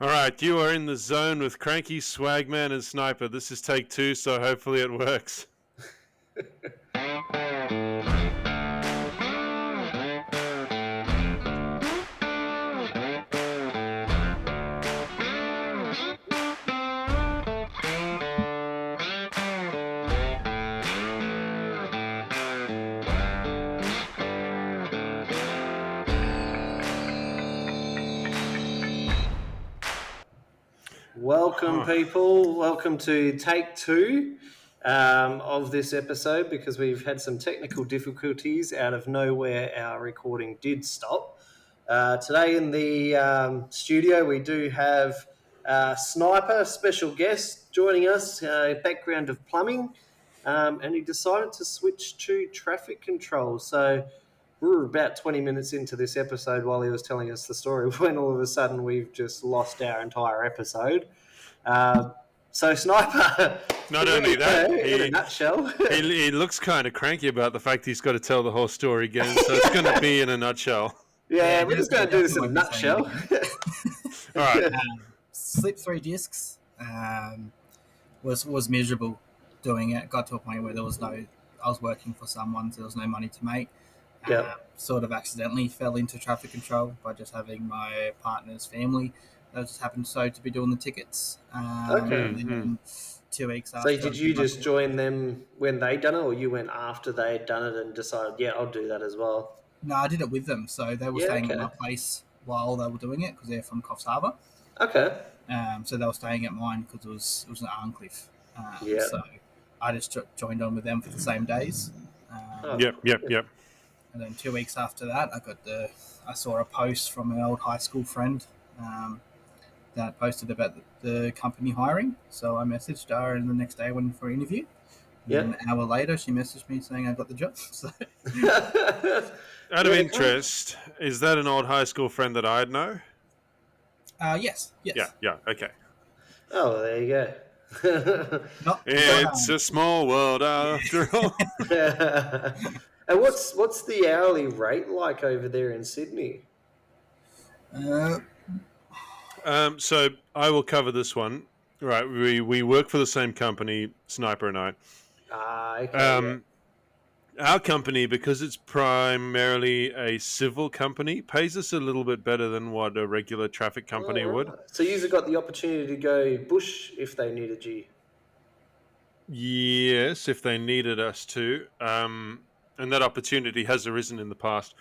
All right, you are in the zone with Cranky, Swagman, and Sniper. This is take 2, so hopefully it works. Welcome, people. Welcome to take 2 of this episode because we've had some technical difficulties. Out of nowhere, our recording did stop. Today in the studio, we do have Sniper, special guest, joining us, background of plumbing, and he decided to switch to traffic control. So we were about 20 minutes into this episode while he was telling us the story when all of a sudden we've just lost our entire episode. So Sniper, Not only that, in a nutshell, he looks kind of cranky about the fact he's got to tell the whole story again, so it's going to be in a nutshell. Yeah, we're just going to do this in a nutshell. All right. Slipped 3 discs. Was miserable doing it. Got to a point where I was working for someone, so there was no money to make. Sort of accidentally fell into traffic control by just having my partner's family. That just happened to be doing the tickets. Okay. 2 weeks after. So did you just join them when they done it, or you went after they had done it and decided, yeah, I'll do that as well? No, I did it with them. So they were staying at my place while they were doing it because they're from Coffs Harbour. Okay. So they were staying at mine because it was at Arncliffe. Yeah. So I just joined on with them for the same days. Yep. And then 2 weeks after that, I saw a post from an old high school friend that posted about the company hiring. So I messaged her, and the next day I went for an interview. Yeah. An hour later, she messaged me saying I got the job. So. Out of interest, is that an old high school friend that I'd know? Yes. Yeah, okay. Oh, there you go. It's a small world after all. And what's the hourly rate like over there in Sydney? So I will cover this one. Right, we work for the same company, Sniper and I. Okay. Our company, because it's primarily a civil company, pays us a little bit better than what a regular traffic company would. So you've got the opportunity to go bush if they needed you. Yes, if they needed us to. And that opportunity has arisen in the past.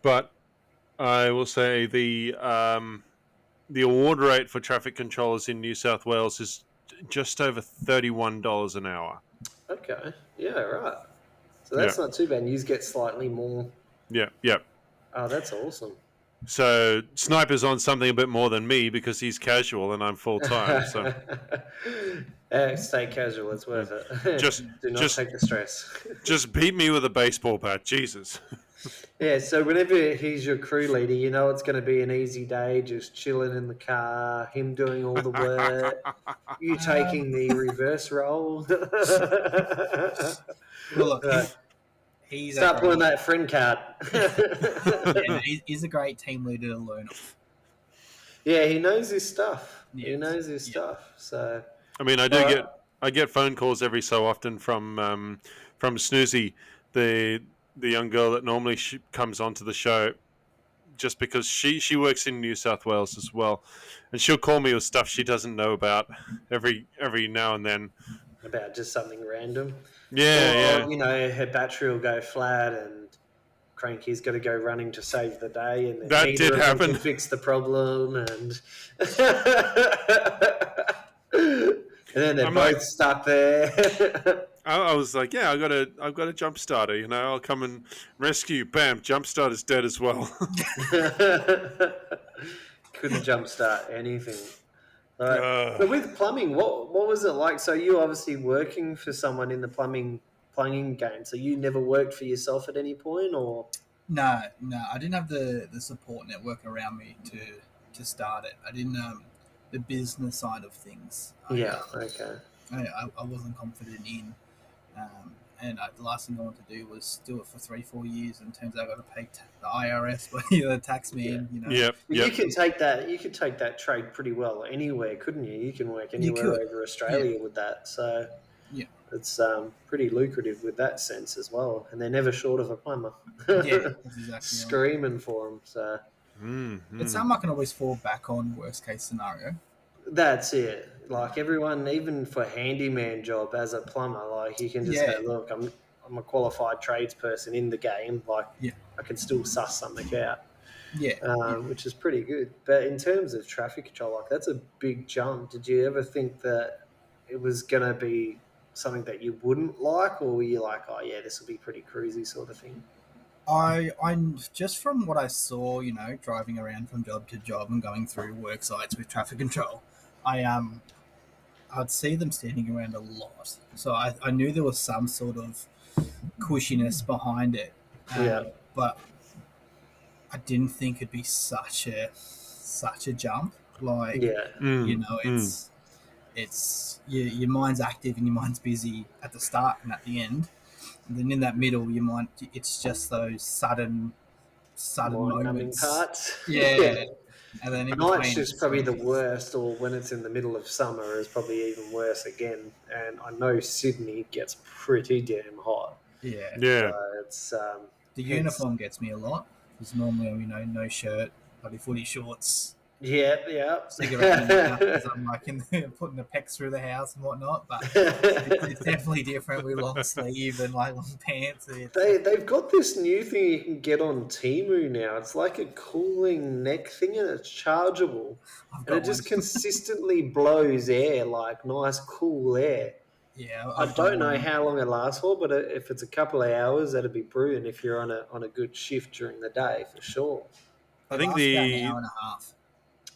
But I will say the award rate for traffic controllers in New South Wales is just over $31 an hour. Okay. Yeah, right. So that's not too bad. You get slightly more. Yeah. Oh, that's awesome. So Sniper's on something a bit more than me because he's casual and I'm full-time. So. Stay casual. It's worth it. Do not take the stress. Just beat me with a baseball bat. Jesus. Yeah, so whenever he's your crew leader, you know it's going to be an easy day, just chilling in the car, him doing all the work, you taking the reverse role. Well, look, he's start pulling that friend card. He's a great team leader to learn off. Yeah, he knows his stuff. Yes. He knows his stuff. So, I mean, I get phone calls every so often from Snoozy, the young girl that normally comes onto the show, just because she works in New South Wales as well, and she'll call me with stuff she doesn't know about every now and then. About just something random. Yeah. You know, her battery will go flat and Cranky's got to go running to save the day, and that did happen. To fix the problem, and then they're both stuck there. I was like, yeah, I've got a jump starter. You know, I'll come and rescue. Bam, jump starter's dead as well. Couldn't jump start anything. But with plumbing, what was it like? So you obviously working for someone in the plumbing game. So you never worked for yourself at any point, or? No, I didn't have the support network around me to start it. I didn't the business side of things. Okay. I wasn't confident and the last thing I wanted to do was do it for 3-4 years, and turns out I got to pay the IRS, but the tax man, Yep. You can take that. You could take that trade pretty well anywhere, couldn't you? You can work anywhere over Australia with that. So yeah, it's pretty lucrative with that sense as well. And they're never short of a plumber. yeah, that's exactly Screaming right. for them. So it's something I can always fall back on. Worst case scenario. That's it. Like everyone, even for handyman job as a plumber, like you can just go, look, I'm a qualified tradesperson in the game. Like I can still suss something out. Which is pretty good. But in terms of traffic control, like that's a big jump. Did you ever think that it was going to be something that you wouldn't like, or were you like, oh yeah, this will be pretty cruisy sort of thing? I'm just from what I saw, driving around from job to job and going through work sites with traffic control, I'd see them standing around a lot. So I knew there was some sort of cushiness behind it. But I didn't think it'd be such a jump. Like, it's your mind's active and your mind's busy at the start and at the end. And then in that middle, your mind, it's just those sudden moments. Parts. Yeah. And then night shift's probably the worst, or when it's in the middle of summer is probably even worse again. And I know Sydney gets pretty damn hot. Yeah. Yeah. So it's the uniform gets me a lot. Because normally, no shirt, bloody footy shorts. Yeah. Cigarette in the because I'm like putting the pecs through the house and whatnot. But it's definitely different with long sleeve and like long pants. They've got this new thing you can get on Temu now. It's like a cooling neck thing, and it's chargeable, and it just consistently blows air, like nice cool air. Yeah, I don't know how long it lasts for, but if it's a couple of hours, that'd be brilliant. If you're on a good shift during the day, for sure. I think about an hour and a half.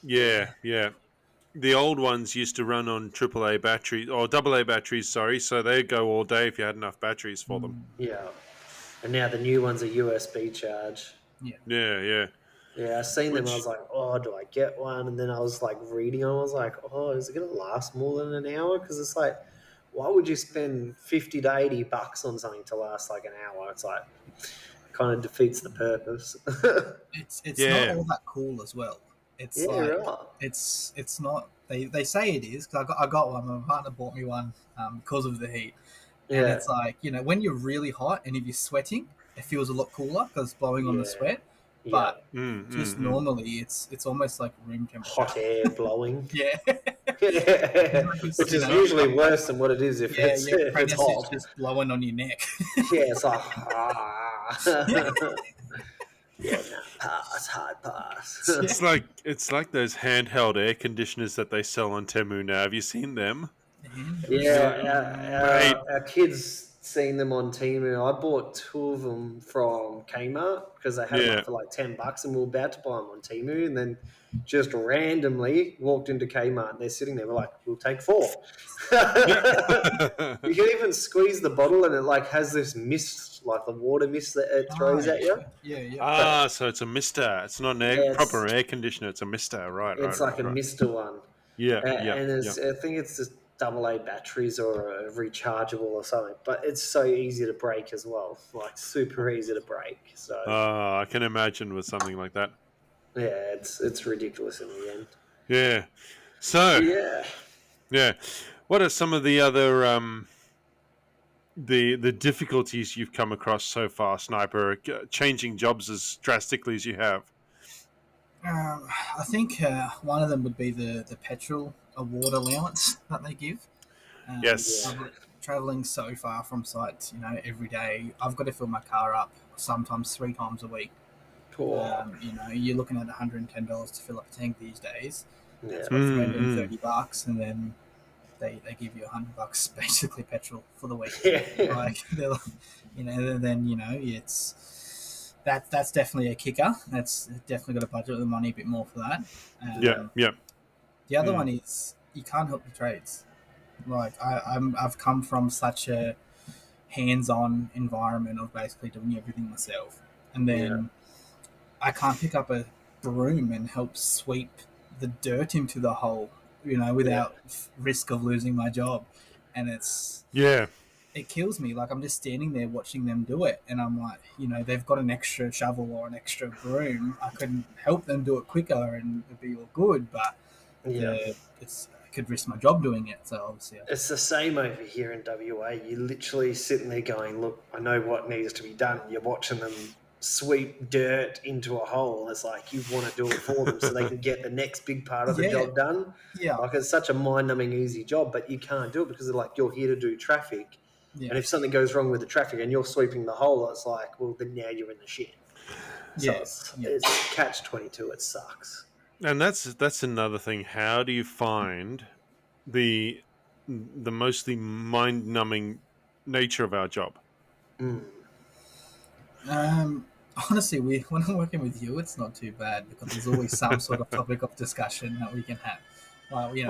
Yeah. The old ones used to run on AAA batteries, or AA batteries, sorry, so they'd go all day if you had enough batteries for them. Yeah. And now the new ones are USB charge. Yeah. Yeah, I seen them. I was like, oh, do I get one? And then I was like reading them. I was like, oh, is it going to last more than an hour? Because it's like, why would you spend $50 to $80 on something to last like an hour? It's like, kind of defeats the purpose. It's not all that cool as well. It's right. It's not. They say it is, because I got one. My partner bought me one because of the heat. And it's like, when you're really hot and if you're sweating, it feels a lot cooler because it's blowing on the sweat. But just normally, it's almost like room temperature. Hot air blowing. Yeah. Which is usually worse than what it is if it's hot. It's just blowing on your neck. It's like, hard pass. It's like those handheld air conditioners that they sell on Temu now. Have you seen them? Our kids seen them on Temu. I bought 2 of them from Kmart because they had them for like $10, and we were about to buy them on Temu, and then just randomly walked into Kmart and they're sitting there. We're like, we'll take 4. You can even squeeze the bottle and it like has this mist, like the water mist that it throws at you. Yeah. So it's a mister. It's not an proper air conditioner. It's a mister, right? It's like a mister one. And I think it's just AA batteries or a rechargeable or something, but it's so easy to break as well, like super easy to break. So I can imagine with something like that. Yeah, it's ridiculous in the end. Yeah. So yeah. What are some of the other the difficulties you've come across so far, Sniper, changing jobs as drastically as you have? I think one of them would be the petrol award allowance that they give. Yes. Traveling so far from sites, every day, I've got to fill my car up sometimes 3 times a week. Cool. You're looking at $110 to fill up a tank these days. Yeah. So $30, and then they give you $100 basically petrol for the week. It's that's definitely a kicker. That's definitely got to budget the money a bit more for that. The other one is you can't help your trades. Like I've come from such a hands-on environment of basically doing everything myself, and then I can't pick up a broom and help sweep the dirt into the hole, without risk of losing my job. And it's it kills me. Like, I'm just standing there watching them do it, and I'm like, they've got an extra shovel or an extra broom. I could help them do it quicker, and it'd be all good. But I could risk my job doing it. So obviously, it's the same over here in WA. You're literally sitting there going, "Look, I know what needs to be done." You're watching them sweep dirt into a hole. It's like you want to do it for them so they can get the next big part of the job done. Yeah, like it's such a mind-numbing easy job, but you can't do it because they're like, you're here to do traffic. Yeah. And if something goes wrong with the traffic and you're sweeping the hole, it's like, well, then now you're in the shit. So it's catch-22. It sucks. And that's another thing. How do you find the mostly mind-numbing nature of our job? Honestly, when I'm working with you, it's not too bad because there's always some sort of topic of discussion that we can have.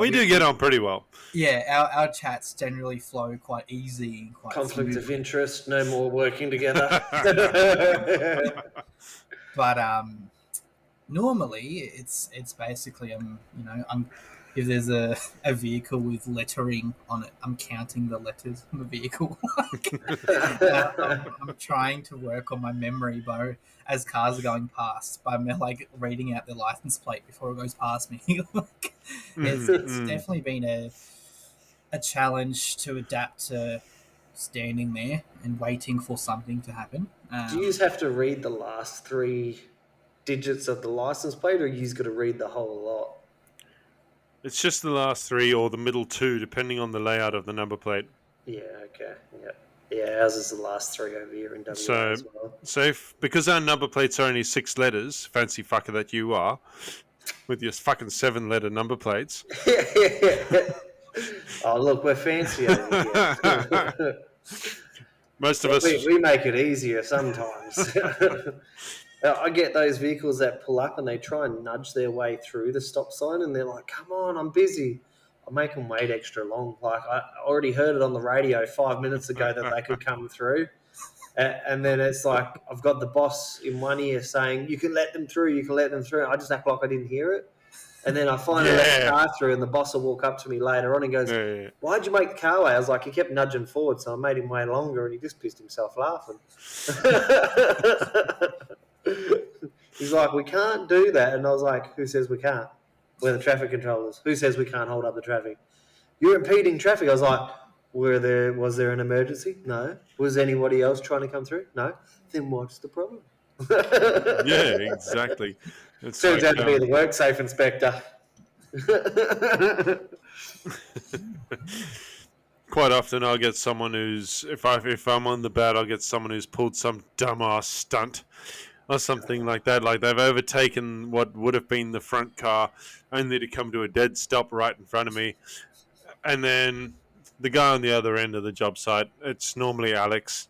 We do get on pretty well. Yeah, our chats generally flow quite easy and quite conflict of interest. No more working together. But normally it's basically if there's a vehicle with lettering on it, I'm counting the letters on the vehicle. I'm trying to work on my memory as cars are going past by reading out the license plate before it goes past me. It's definitely been a challenge to adapt to standing there and waiting for something to happen. Do you just have to read the last 3 digits of the license plate, or you just got to read the whole lot? It's just the last 3 or the middle 2, depending on the layout of the number plate. Yeah, okay. Yeah, ours is the last 3 over here in WA as well. So because our number plates are only 6 letters, fancy fucker that you are, with your fucking 7-letter number plates. Oh, look, we're fancy over here. Most of us... We make it easier sometimes. I get those vehicles that pull up and they try and nudge their way through the stop sign and they're like, come on, I'm busy. I make them wait extra long. Like, I already heard it on the radio 5 minutes ago that they could come through. And then it's like, I've got the boss in one ear saying, you can let them through, you can let them through. I just act like I didn't hear it. And then I finally let the car through and the boss will walk up to me later on and goes, why'd you make the car wait? I was like, he kept nudging forward, so I made him wait longer and he just pissed himself laughing. He's like, we can't do that. And I was like, who says we can't? We're the traffic controllers. Who says we can't hold up the traffic? You're impeding traffic. I was like, was there an emergency? No. Was anybody else trying to come through? No. Then what's the problem? Yeah, exactly. It turns out to be the WorkSafe inspector. Quite often I'll get someone who's, if I'm on the bat, I'll get someone who's pulled some dumbass stunt or something like that. Like they've overtaken what would have been the front car only to come to a dead stop right in front of me. And then the guy on the other end of the job site, it's normally Alex,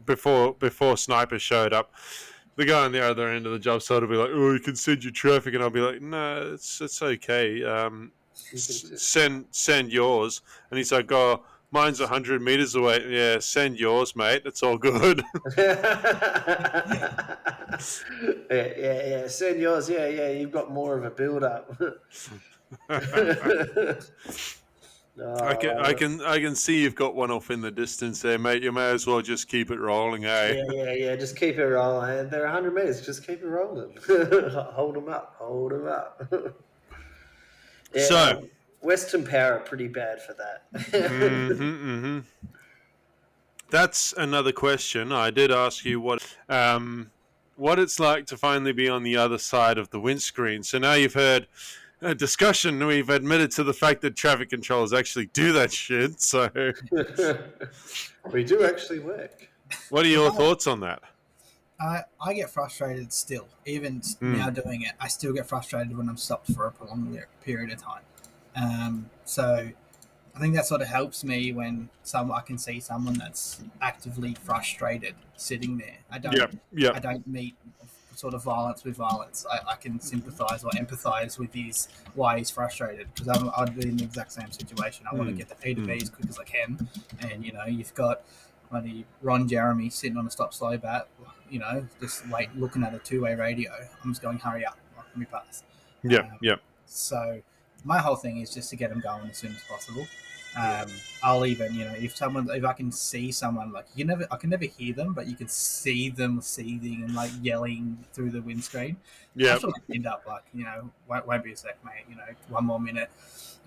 before Sniper showed up. The guy on the other end of the job site will be like, oh, you can send your traffic. And I'll be like, no, it's okay. Send yours. And he's like, oh, mine's 100 meters away. Yeah, send yours, mate. It's all good. Yeah. Send yours. Yeah. You've got more of a build-up. I can see you've got one off in the distance there, mate. You may as well just keep it rolling, eh? Yeah. Just keep it rolling. They're 100 meters. Just keep it rolling. Hold them up. Yeah, so, Western Power are pretty bad for that. That's another question. I did ask you what it's like to finally be on the other side of the windscreen. So now you've heard a discussion. We've admitted to the fact that traffic controllers actually do that shit. So we do actually work. What are your thoughts on that? I get frustrated still. Even now doing it, I still get frustrated when I'm stopped for a prolonged period of time. So I think that sort of helps me when I can see someone that's actively frustrated sitting there. I don't meet sort of violence with violence. I can sympathise or empathise with why he's frustrated, because I'd be in the exact same situation. I want to get the P to B as quick as I can, and you've got Ron Jeremy sitting on a stop slow bat, just looking at a two-way radio. I'm just going, hurry up, let me pass. Yeah. So my whole thing is just to get them going as soon as possible. I'll even, if I can see someone, like I can never hear them, but you can see them seething and like yelling through the windscreen. Yeah. I feel like end up like, won't be a sec, mate. One more minute.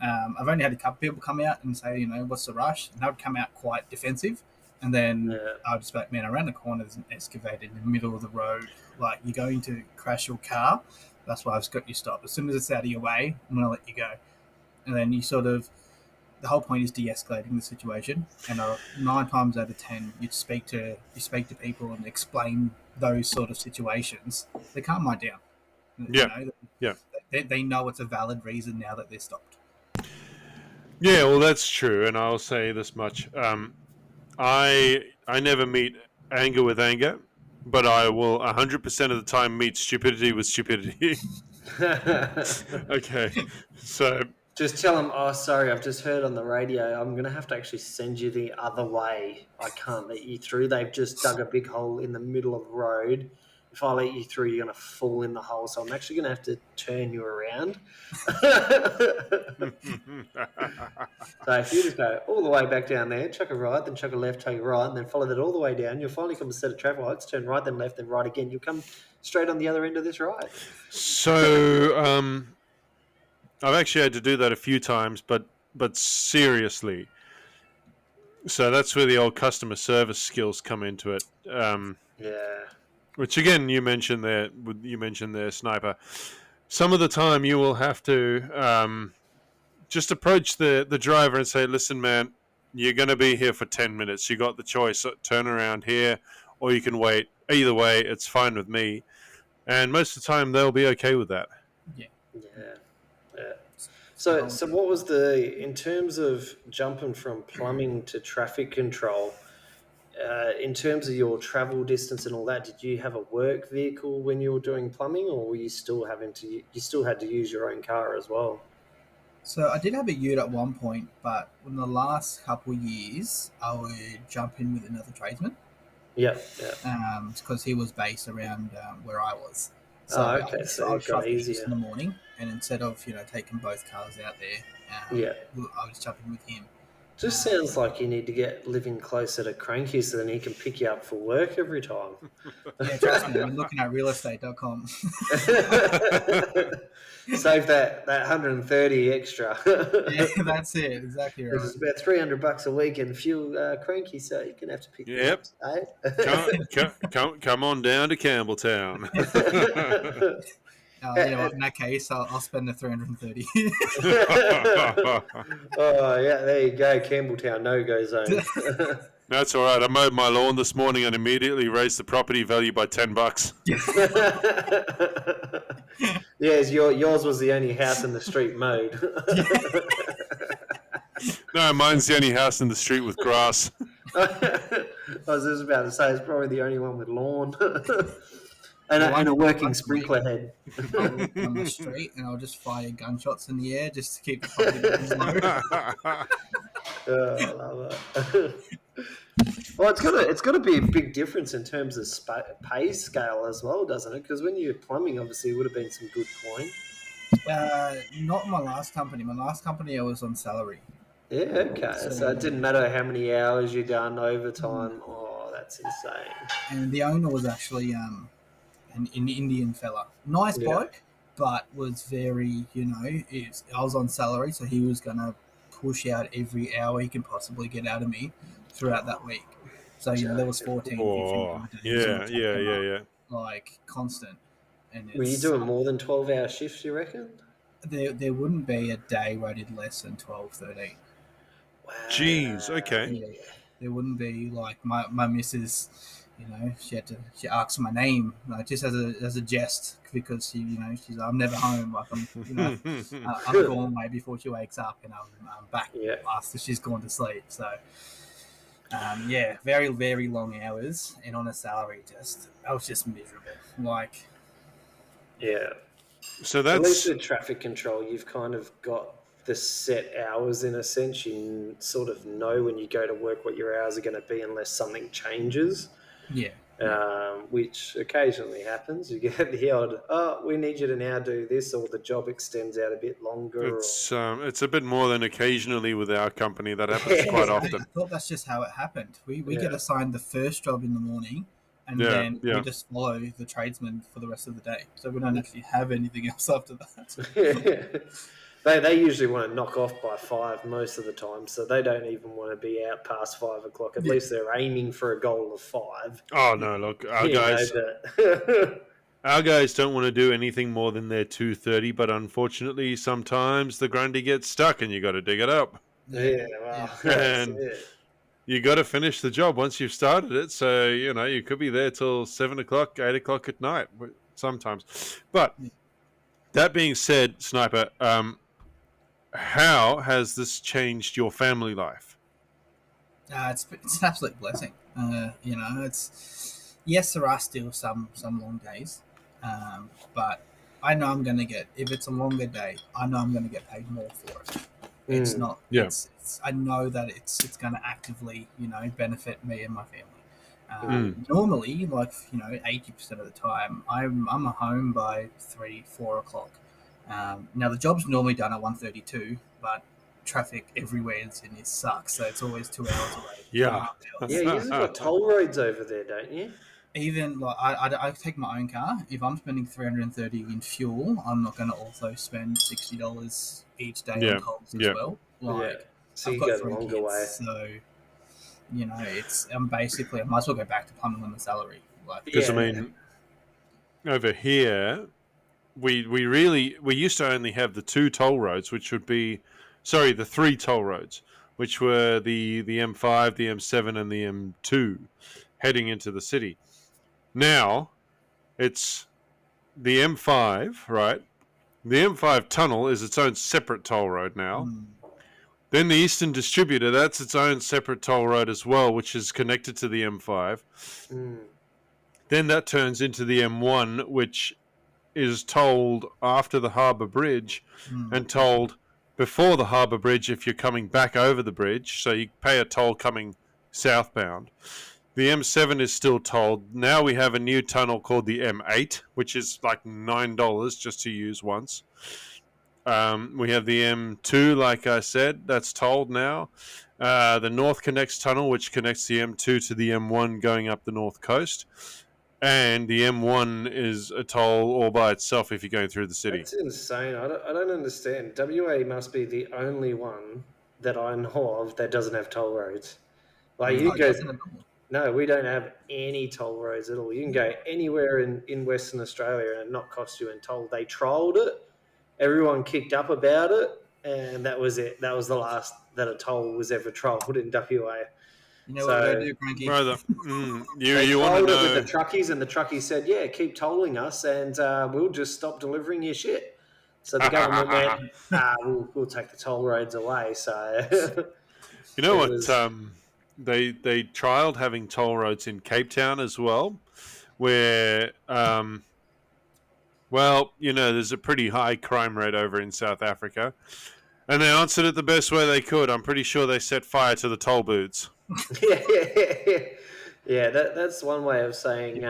I've only had a couple people come out and say, what's the rush? And they would come out quite defensive. And then I would just be like, man, around the corner there's an excavator in the middle of the road. Like, you're going to crash your car. That's why I've got you stopped. As soon as it's out of your way, I'm going to let you go. And then you sort of, the whole point is de-escalating the situation. And 9 times out of 10, you speak to people and explain those sort of situations. They calm right down. Yeah. They know it's a valid reason now that they're stopped. Yeah, well, that's true, and I'll say this much: I never meet anger with anger, but I will 100% of the time meet stupidity with stupidity. Okay, so just tell them, oh, sorry, I've just heard on the radio, I'm going to have to actually send you the other way. I can't let you through. They've just dug a big hole in the middle of the road. If I let you through, you're going to fall in the hole. So I'm actually going to have to turn you around. So if you just go all the way back down there, chuck a right, then chuck a left, take a right, and then follow that all the way down, you'll finally come to a set of traffic lights, turn right, then left, then right again. You'll come straight on the other end of this ride. So I've actually had to do that a few times, but seriously. So that's where the old customer service skills come into it. Which again, you mentioned there, Sniper. Some of the time, you will have to just approach the driver and say, "Listen, man, you're going to be here for 10 minutes. You got the choice: turn around here, or you can wait. Either way, it's fine with me." And most of the time, they'll be okay with that. Yeah. So what was in terms of jumping from plumbing to traffic control? In terms of your travel distance and all that, did you have a work vehicle when you were doing plumbing, or were you still had to use your own car as well? So I did have a ute at one point, but in the last couple of years, I would jump in with another tradesman. Yeah. Because he was based around where I was. So okay. So it got easier in the morning, and instead of taking both cars out there, I was jumping with him. Just sounds like you need to get living closer to Cranky so then he can pick you up for work every time. Yeah, trust me, I'm looking at realestate.com. Save that 130 extra. Yeah, that's it. Exactly right. It's about $300 a week and fuel Cranky, so you're going to have to pick you up. Come on down to Campbelltown. In that case, I'll spend the 330. Oh, yeah, there you go. Campbelltown, no-go zone. That's all right. I mowed my lawn this morning and immediately raised the property value by $10. Yes, yours was the only house in the street mowed. No, mine's the only house in the street with grass. I was just about to say, it's probably the only one with lawn. And a working sprinkler head. On the street, and I'll just fire gunshots in the air just to keep the property low. I love it. Well, it's got to be a big difference in terms of pay scale as well, doesn't it? Because when you're plumbing, obviously, it would have been some good coin. Not my last company. My last company, I was on salary. Yeah, okay. So it didn't matter how many hours you done overtime. Oh, that's insane. And the owner was actually an Indian fella. Nice bloke, but was very, I was on salary, so he was going to push out every hour he can possibly get out of me throughout that week. So, there was 14, 15 days. Yeah. Like, constant. And were you doing more than 12-hour shifts, you reckon? There wouldn't be a day where I did less than 12, 13. Wow. Jeez, okay. Yeah. There wouldn't be, like, my missus... she asks my name, just as a jest, because she's like, I'm never home. Like I'm gone way before she wakes up, and I'm back after she's gone to sleep. So, very very long hours, and on a salary, I was just miserable. Like, So that's at least with traffic control, you've kind of got the set hours in a sense. You sort of know when you go to work what your hours are going to be, unless something changes. Yeah. which occasionally happens. You get the odd, oh, we need you to now do this, or the job extends out a bit longer. It's a bit more than occasionally with our company. That happens quite often. I thought that's just how it happened. We get assigned the first job in the morning, and then we just follow the tradesman for the rest of the day. So we don't actually have anything else after that. They usually want to knock off by 5 most of the time, so they don't even want to be out past 5 o'clock. At least they're aiming for a goal of 5. Oh no, look, our guys don't want to do anything more than their 2:30, but unfortunately, sometimes the grundy gets stuck and you got to dig it up. Yeah, well, and you got to finish the job once you've started it. So you could be there till 7 o'clock, 8 o'clock at night sometimes. But that being said, Sniper, how has this changed your family life? It's an absolute blessing. Yes, there are still some long days, but I know I'm going to get, if it's a longer day, I know I'm going to get paid more for it. It's not. Yeah. I know that it's going to actively, benefit me and my family. Normally, 80% of the time, I'm home by 3-4 o'clock. Now the job's normally done at 1:32, but traffic everywhere in Sydney sucks, so it's always 2 hours away. Yeah, you've got toll roads over there, don't you? Even I take my own car. If I'm spending $330 in fuel, I'm not going to also spend $60 each day on tolls as well. So I've got 3 kids, way. So I'm basically, I might as well go back to plumbing on the salary. Because I mean, over here, we used to only have the 2 toll roads, which would be, the 3 toll roads, which were the M5, the M7, and the M2, heading into the city. Now, it's the M5, right? The M5 tunnel is its own separate toll road now. Then the Eastern Distributor, that's its own separate toll road as well, which is connected to the M5. Then that turns into the M1, which is tolled after the Harbour Bridge and tolled before the Harbour Bridge if you're coming back over the bridge. So you pay a toll coming southbound. The M7 is still tolled. Now we have a new tunnel called the M8, which is like $9 just to use once. We have the M2, like I said, that's tolled now. The North Connects tunnel, which connects the M2 to the M1 going up the north coast. And the M1 is a toll all by itself if you're going through the city. That's insane. I don't understand. WA must be the only one that I know of that doesn't have toll roads. No, we don't have any toll roads at all. You can go anywhere in Western Australia and not cost you a toll. They trolled it. Everyone kicked up about it, and that was it. That was the last that a toll was ever trolled in WA. You know what they do, Cranky? Brother, you want to know? With the truckies, and the truckies said, "Yeah, keep tolling us, and we'll just stop delivering your shit." So the government went, "We'll take the toll roads away." So you know what? They trialed having toll roads in Cape Town as well, where there's a pretty high crime rate over in South Africa, and they answered it the best way they could. I'm pretty sure they set fire to the toll booths. Yeah, that's one way of saying.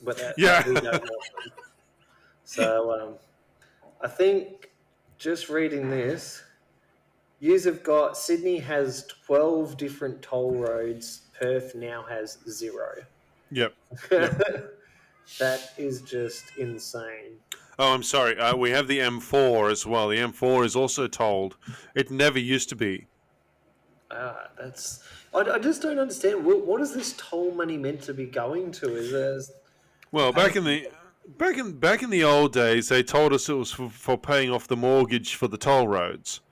But so I think just reading this, you've got Sydney has 12 different toll roads. Perth now has 0. Yep. That is just insane. Oh, I'm sorry. We have the M4 as well. The M4 is also tolled. It never used to be. I just don't understand. What is this toll money meant to be going to? Back in the old days, they told us it was for paying off the mortgage for the toll roads.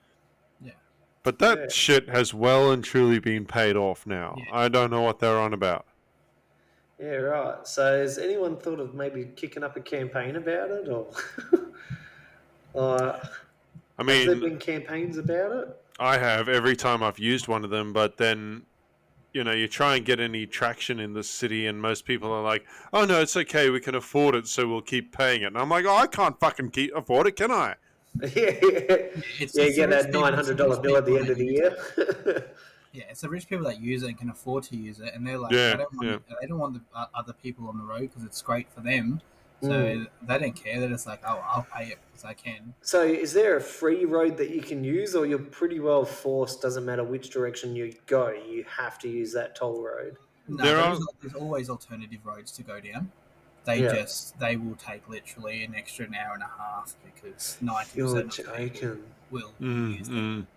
Yeah. But that shit has well and truly been paid off now. Yeah. I don't know what they're on about. Yeah, right. So has anyone thought of maybe kicking up a campaign about it, or has there been campaigns about it? I have every time I've used one of them, but then, you try and get any traction in the city, and most people are like, "Oh no, it's okay, we can afford it, so we'll keep paying it." And I'm like, "Oh, I can't fucking afford it, can I?" You get that $900 bill at the end of the year. Yeah, it's the rich people that use it and can afford to use it, and they're like, Yeah, they don't want the other people on the road because it's great for them. So Mm. they don't care. They're just like, oh, I'll pay it because I can. So is there a free road that you can use, or you're pretty well forced, doesn't matter which direction you go, you have to use that toll road? No, there are. there's always alternative roads to go down. Yeah. They will take literally an extra an hour and a half because 90% You're of the people joking. will Mm, use it. mm.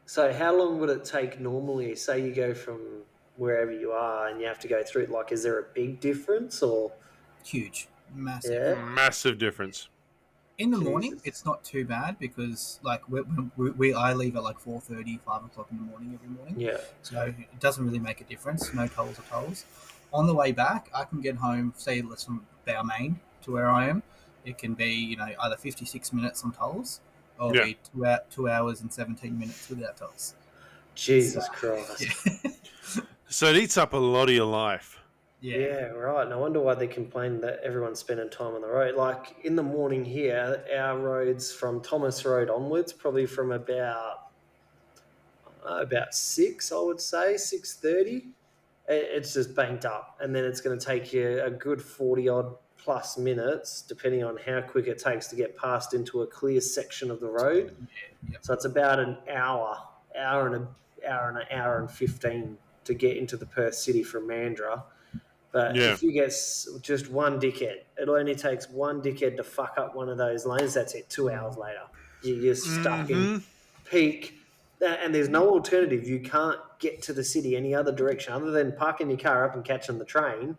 So how long would it take normally? Say you go from wherever you are and you have to go through, like, is there a big difference or? Huge, massive. Yeah. Massive difference. In the morning, Jesus. it's not too bad because like I leave at like 4:30, 5 o'clock in the morning every morning. Yeah. So it doesn't really make a difference. No tolls or tolls. On the way back, I can get home, say, from Balmain to where I am. It can be, either 56 minutes on tolls or Yeah. be 2 hours and 17 minutes without tolls. Jesus So, Christ. Yeah. So it eats up a lot of your life. Yeah, right. No wonder why they complain that everyone's spending time on the road. Like in the morning here, our roads from Thomas Road onwards, probably from about 6, I would say 6:30. It's just banked up, and then it's going to take you a good 40 odd plus minutes, depending on how quick it takes to get past into a clear section of the road. Yep. So it's about an hour and 15 to get into the Perth city from Mandurah. But Yeah. if you get just one dickhead, it only takes one dickhead to fuck up one of those lanes. That's it. 2 hours later, you're stuck in peak, and there's no alternative. You can't get to the city any other direction other than parking your car up and catching the train.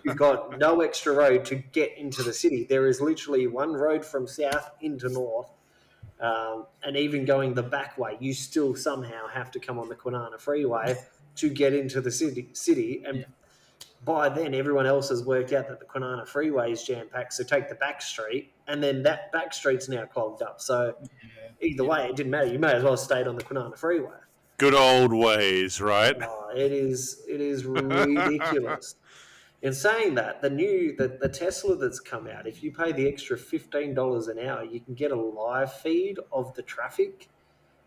You've got no extra road to get into the city. There is literally one road from south into north. And even going the back way, you still somehow have to come on the Kwinana Freeway to get into the city. And by then, everyone else has worked out that the Kwinana Freeway is jam-packed, so take the back street, and then that back street's now clogged up. So either way, it didn't matter. You may as well have stayed on the Kwinana Freeway. Good old ways, right? Oh, it is ridiculous. In saying that, the Tesla that's come out, if you pay the extra $15 an hour, you can get a live feed of the traffic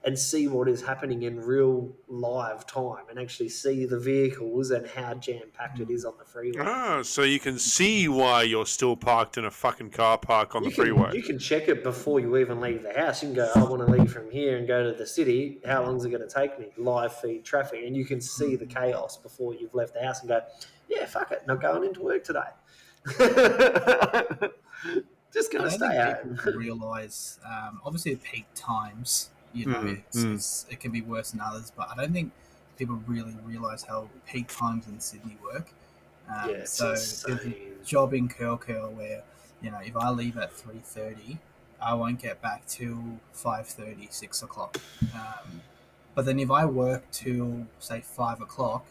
and see what is happening in real live time and actually see the vehicles and how jam-packed it is on the freeway. Ah, so you can see why you're still parked in a fucking car park on the freeway. You can check it before you even leave the house. You can go, I want to leave from here and go to the city. How long is it going to take me? Live feed traffic. And you can see the chaos before you've left the house and go, yeah, fuck it, not going into work today. Just going to stay home. People realise, obviously, at peak times, it can be worse than others, but I don't think people really realise how peak times in Sydney work. So there's a job in Curl where, if I leave at 3:30, I won't get back till 5:30, 6 o'clock. But then if I work till, say, 5 o'clock,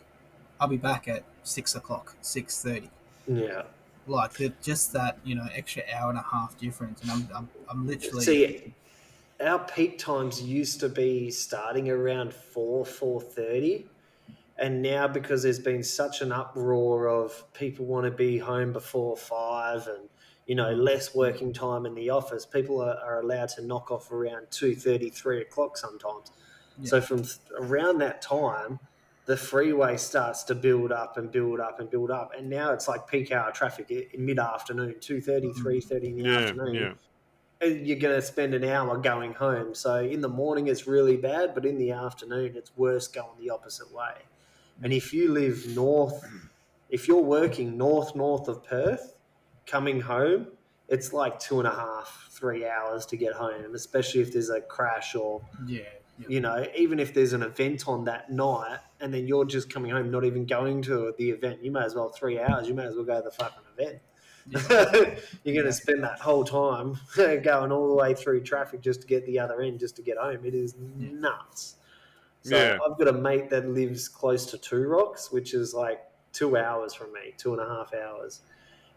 I'll be back at 6 o'clock, 6:30. Yeah. Like just that, extra hour and a half difference, and I'm literally. See, our peak times used to be starting around 4:30, and now because there's been such an uproar of people want to be home before 5 and less working time in the office, people are allowed to knock off around 2:30, 3 o'clock sometimes. Yeah. So from around that time, the freeway starts to build up and build up and build up, and now it's like peak hour traffic in mid-afternoon, 2:30, 3:30 in the afternoon. Yeah. And you're going to spend an hour going home. So in the morning it's really bad, but in the afternoon it's worse going the opposite way. And if you live north, if you're working north of Perth, coming home, it's like 2.5, 3 hours to get home, especially if there's a crash or, even if there's an event on that night and then you're just coming home, not even going to the event, you may as well 3 hours, you may as well go to the fucking event. You're going to spend that whole time going all the way through traffic just to get the other end, just to get home. It is nuts. So I've got a mate that lives close to Two Rocks, which is like 2 hours from me, 2.5 hours.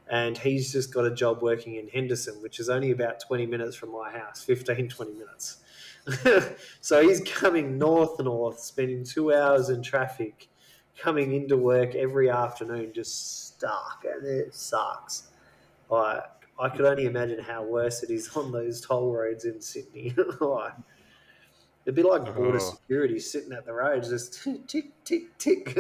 And he's just got a job working in Henderson, which is only about 20 minutes from my house, 15, 20 minutes. So he's coming north, spending 2 hours in traffic, coming into work every afternoon, just stuck, and it sucks. I could only imagine how worse it is on those toll roads in Sydney. It'd be like border Oh. security sitting at the road, just tick, tick, tick.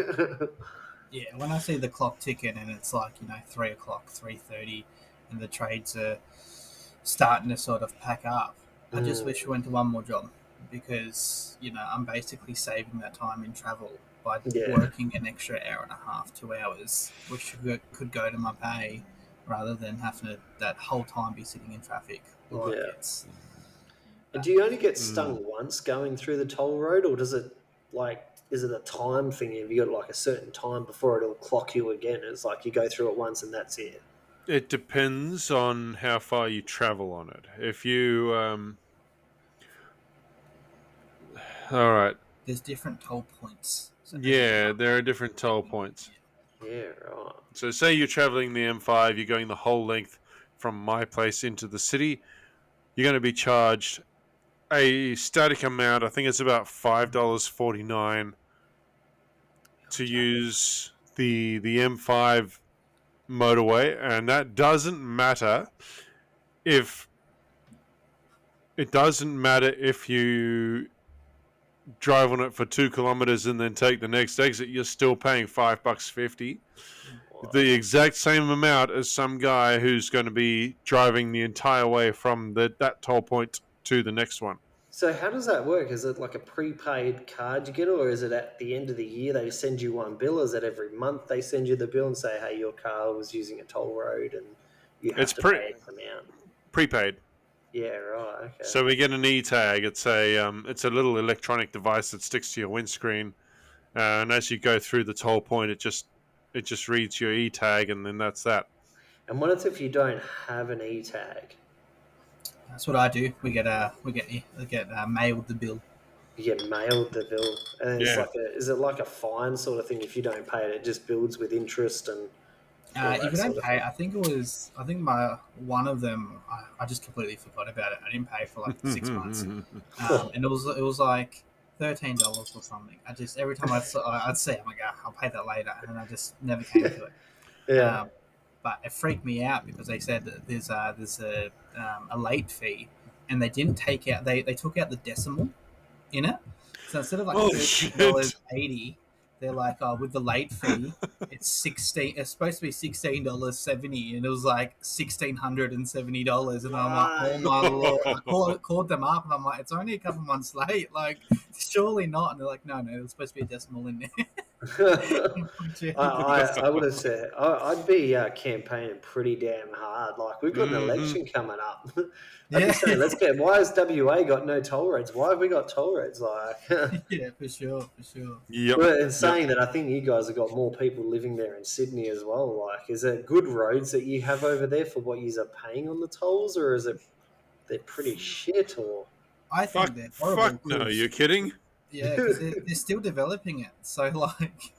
Yeah, when I see the clock ticking and it's like 3 o'clock, 3:30, and the trades are starting to sort of pack up, I just wish we went to one more job because I'm basically saving that time in travel by working an extra hour and a half, 2 hours, which could go to my pay rather than having to that whole time be sitting in traffic. And do you only get stung once going through the toll road, or is it a time thing? Have you got like a certain time before it'll clock you again? It's like you go through it once and that's it. It depends on how far you travel on it. If you, all right. There's different toll points. Yeah, there are different toll points. Yeah, right. So say you're traveling the M5, you're going the whole length from my place into the city, you're going to be charged a static amount. I think it's about $5.49 to use the M5 motorway, and that doesn't matter if you drive on it for 2 kilometers and then take the next exit. You're still paying $5.50, the exact same amount as some guy who's going to be driving the entire way from that toll point to the next one. So how does that work? Is it like a prepaid card you get, or is it at the end of the year they send you one bill? Is it every month they send you the bill and say, hey, your car was using a toll road and you have to pay X amount? Prepaid. Yeah, right. Okay. So we get an e-tag. It's a little electronic device that sticks to your windscreen, and as you go through the toll point, it just reads your e-tag, and then that's that. And what if you don't have an e-tag? That's what I do. We get mailed the bill. You get mailed the bill, and it's is it like a fine sort of thing? If you don't pay it, it just builds with interest and. If you don't pay, I think one of them. I just completely forgot about it. I didn't pay for like 6 months, and it was like $13 or something. I just every time I'd say, I'm like, I'll pay that later, and I just never came to it. Yeah. But it freaked me out because they said that there's a late fee, and they didn't take out. They took out the decimal in it, so instead of like $13.80, they're like, with the late fee, it's $16. It's supposed to be $16.70, and it was like $1,670. And I'm like, oh my lord! I called them up, and I'm like, it's only a couple months late. Like, surely not. And they're like, no, there's supposed to be a decimal in there. I would have said I'd be campaigning pretty damn hard. Like, we've got an election coming up. I'd be saying, why has WA got no toll roads? Why have we got toll roads? Like, yeah, for sure. Yep. Well, and saying that, I think you guys have got more people living there in Sydney as well. Like, is there good roads that you have over there for what you are paying on the tolls, or is it they're pretty shit? Or I think they're horrible. Fuck no, you're kidding? Yeah, because they're still developing it. So like,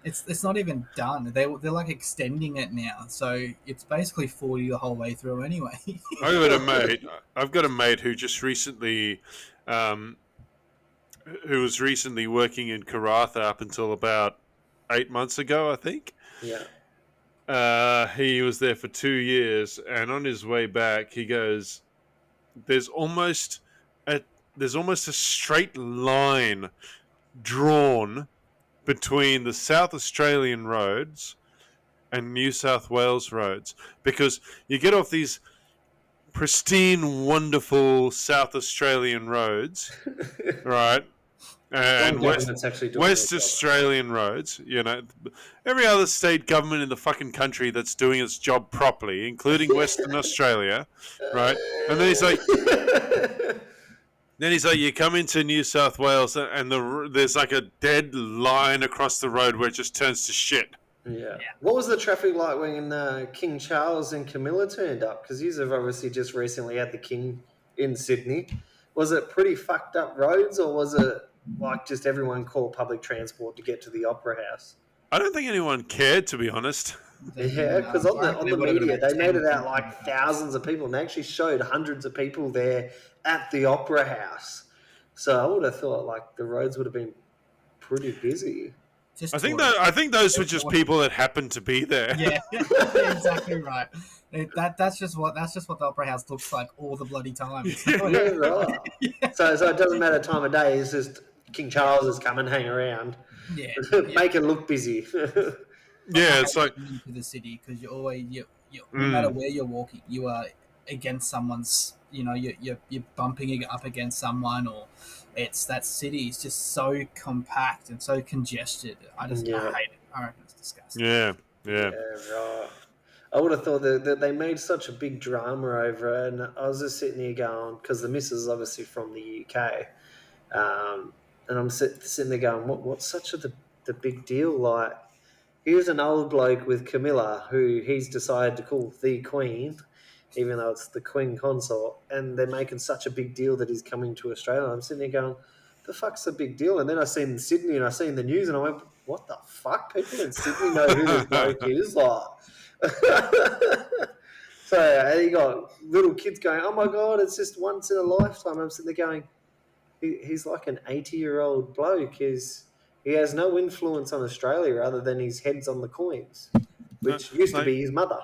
it's not even done. They're like extending it now. So it's basically 40 the whole way through anyway. I've got a mate who just recently, who was recently working in Karratha up until about 8 months ago, I think. Yeah. He was there for 2 years, and on his way back, he goes, "There's almost a straight line drawn between the South Australian roads and New South Wales roads, because you get off these pristine, wonderful South Australian roads, right? And West Australian roads, every other state government in the fucking country that's doing its job properly, including Western Australia, right? And then he's like, you come into New South Wales and there's like a dead line across the road where it just turns to shit. Yeah. What was the traffic like when King Charles and Camilla turned up? Because you have obviously just recently had the King in Sydney. Was it pretty fucked up roads, or was it like just everyone called public transport to get to the Opera House? I don't think anyone cared, to be honest. Yeah, because on the media, they made it out like thousands of people, and they actually showed hundreds of people there at the Opera House. So I would have thought like the roads would have been pretty busy. I think those were just people that happened to be there. Yeah, exactly right. That's just what the Opera House looks like all the bloody time. Yeah, right. Yeah. So it doesn't matter time of day. It's just King Charles has come and hang around, Yeah, make it look busy. Yeah, it's like into the city because you're always no matter where you're walking, you are against someone's. You know, you're bumping it up against someone, or it's that city is just so compact and so congested. I hate it. I reckon it's disgusting. yeah. Right. I would have thought that they made such a big drama over it, and I was just sitting here going, because the missus is obviously from the UK, and I'm sitting there going, what's such the big deal? Like, here's an old bloke with Camilla who he's decided to call the Queen, even though it's the Queen Consort, and they're making such a big deal that he's coming to Australia. I'm sitting there going, the fuck's the big deal? And then I seen Sydney and I seen the news and I went, what the fuck? People in Sydney know who this bloke is? Like, so you got little kids going, oh my God, it's just once in a lifetime. I'm sitting there going, he's like an 80-year-old bloke. He has no influence on Australia other than his head's on the coins, which used to be his mother.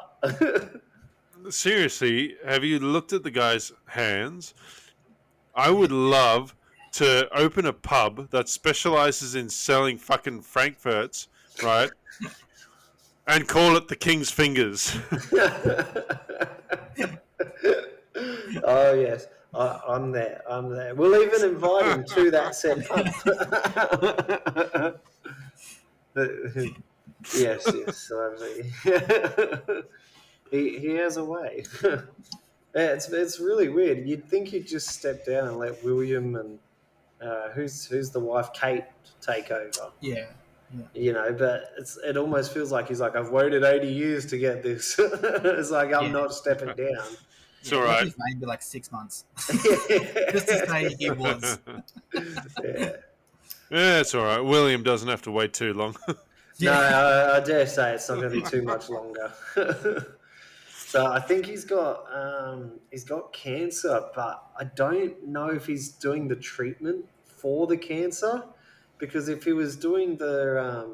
Seriously, have you looked at the guy's hands? I would love to open a pub that specializes in selling fucking Frankfurts, right? And call it the King's Fingers. Oh, yes. I'm there. We'll even invite him to that setup. Yes. He has a way. It's really weird. You'd think he'd just step down and let William and who's the wife, Kate, take over. Yeah. You know, but it almost feels like he's like, I've waited 80 years to get this. It's like, I'm not stepping down. It's all right. Maybe like 6 months. Just to say he was. Yeah, it's all right. William doesn't have to wait too long. No, I dare say it's not going to be too much longer. So I think he's got cancer, but I don't know if he's doing the treatment for the cancer, because if he was doing the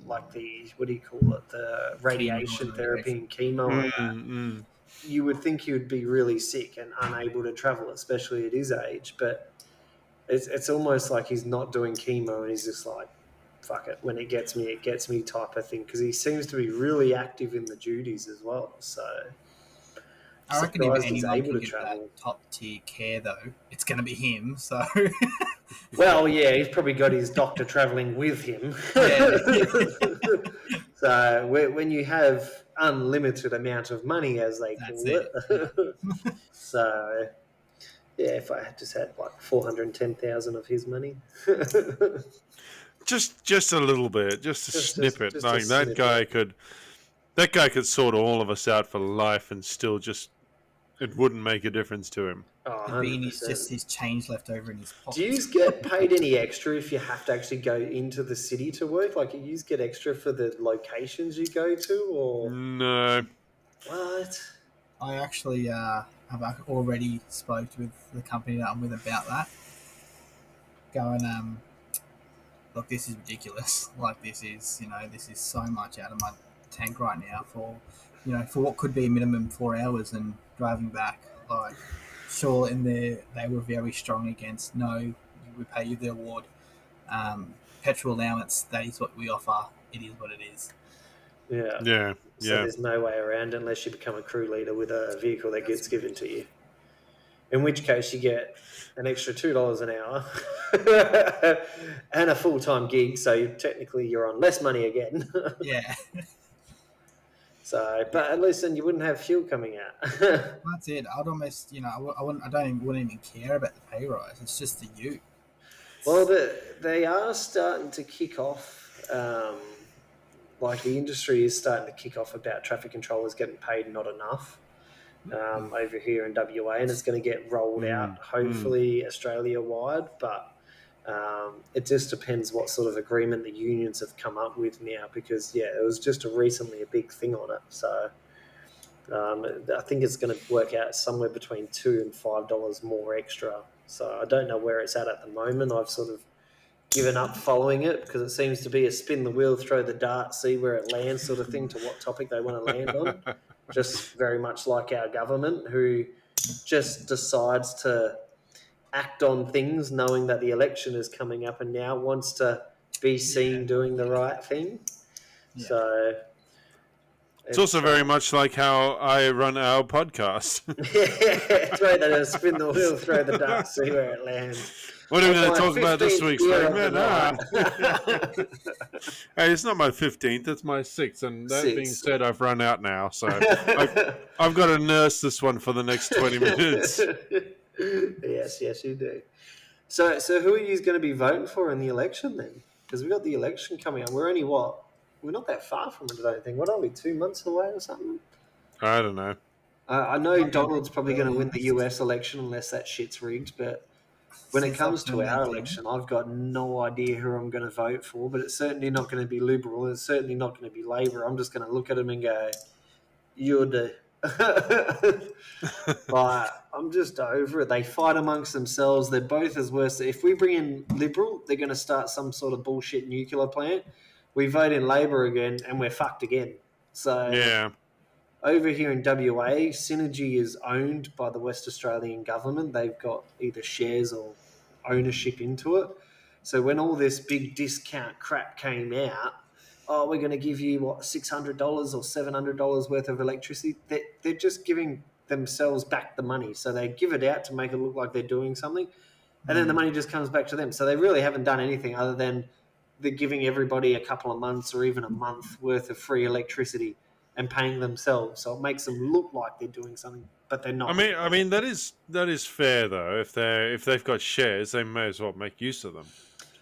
what do you call it, the radiation therapy and chemo, you would think he would be really sick and unable to travel, especially at his age. But it's almost like he's not doing chemo and he's just like, fuck it, when it gets me type of thing, because he seems to be really active in the duties as well. So I reckon if anyone can get that top tier care, though, it's going to be him. So, well, yeah, he's probably got his doctor travelling with him. So when you have unlimited amount of money, as they call it. So yeah, if I just had like 410,000 of his money. Just a little bit, just a snippet. Like that guy could sort all of us out for life, and still it wouldn't make a difference to him. Oh, Beanie's just his change left over in his pocket. Do you get paid any extra if you have to actually go into the city to work? Like, you get extra for the locations you go to, or no? What? I actually have already spoke with the company that I'm with about that. Going, look, this is ridiculous. Like, this is so much out of my tank right now for what could be a minimum 4 hours and driving back. Like, sure, they were very strong against, no, we pay you the award. Petrol allowance, that is what we offer. It is what it is. Yeah. So there's no way around unless you become a crew leader with a vehicle that gets given to you. In which case you get an extra $2 an hour and a full-time gig, so technically you're on less money again. Yeah. So, but at least then you wouldn't have fuel coming out. That's it. I'd almost, I wouldn't even care about the pay rise. It's just the you. Well, they are starting to kick off. Like, the industry is starting to kick off about traffic controllers getting paid not enough over here in WA, and it's going to get rolled out, hopefully Australia-wide, but it just depends what sort of agreement the unions have come up with now, because, it was just recently a big thing on it. So I think it's going to work out somewhere between $2 and $5 more extra. So I don't know where it's at the moment. I've sort of given up following it because it seems to be a spin the wheel, throw the dart, see where it lands sort of thing to what topic they want to land on. just very much like our government, who just decides to act on things knowing that the election is coming up and now wants to be seen doing the right thing. Yeah. So it's also very much like how I run our podcast. throw that, spin the wheel, throw the dart, see where it lands. What are we going to talk about this week's segment? Hey, it's not my 15th, it's my 6th. And that being said, I've run out now. So I've got to nurse this one for the next 20 minutes. Yes, you do. So who are you going to be voting for in the election then? Because we've got the election coming up. We're only, we're not that far from it, I don't think. What are we, 2 months away or something? I don't know. I know Donald's probably going to win the US election unless that shit's rigged, but when it comes to our election, I've got no idea who I'm going to vote for, but it's certainly not going to be Liberal. It's certainly not going to be Labor. I'm just going to look at them and go, you're the... But I'm just over it. They fight amongst themselves. They're both as worse. If we bring in Liberal, they're going to start some sort of bullshit nuclear plant. We vote in Labor again, and we're fucked again. So yeah. Over here in WA, Synergy is owned by the West Australian government. They've got either shares or ownership into it. So when all this big discount crap came out, we're going to give you, $600 or $700 worth of electricity. They're just giving themselves back the money. So they give it out to make it look like they're doing something, and then the money just comes back to them. So they really haven't done anything other than they're giving everybody a couple of months or even a month worth of free electricity and paying themselves. So it makes them look like they're doing something, but they're not. I mean that is fair though. If they've got shares, they may as well make use of them.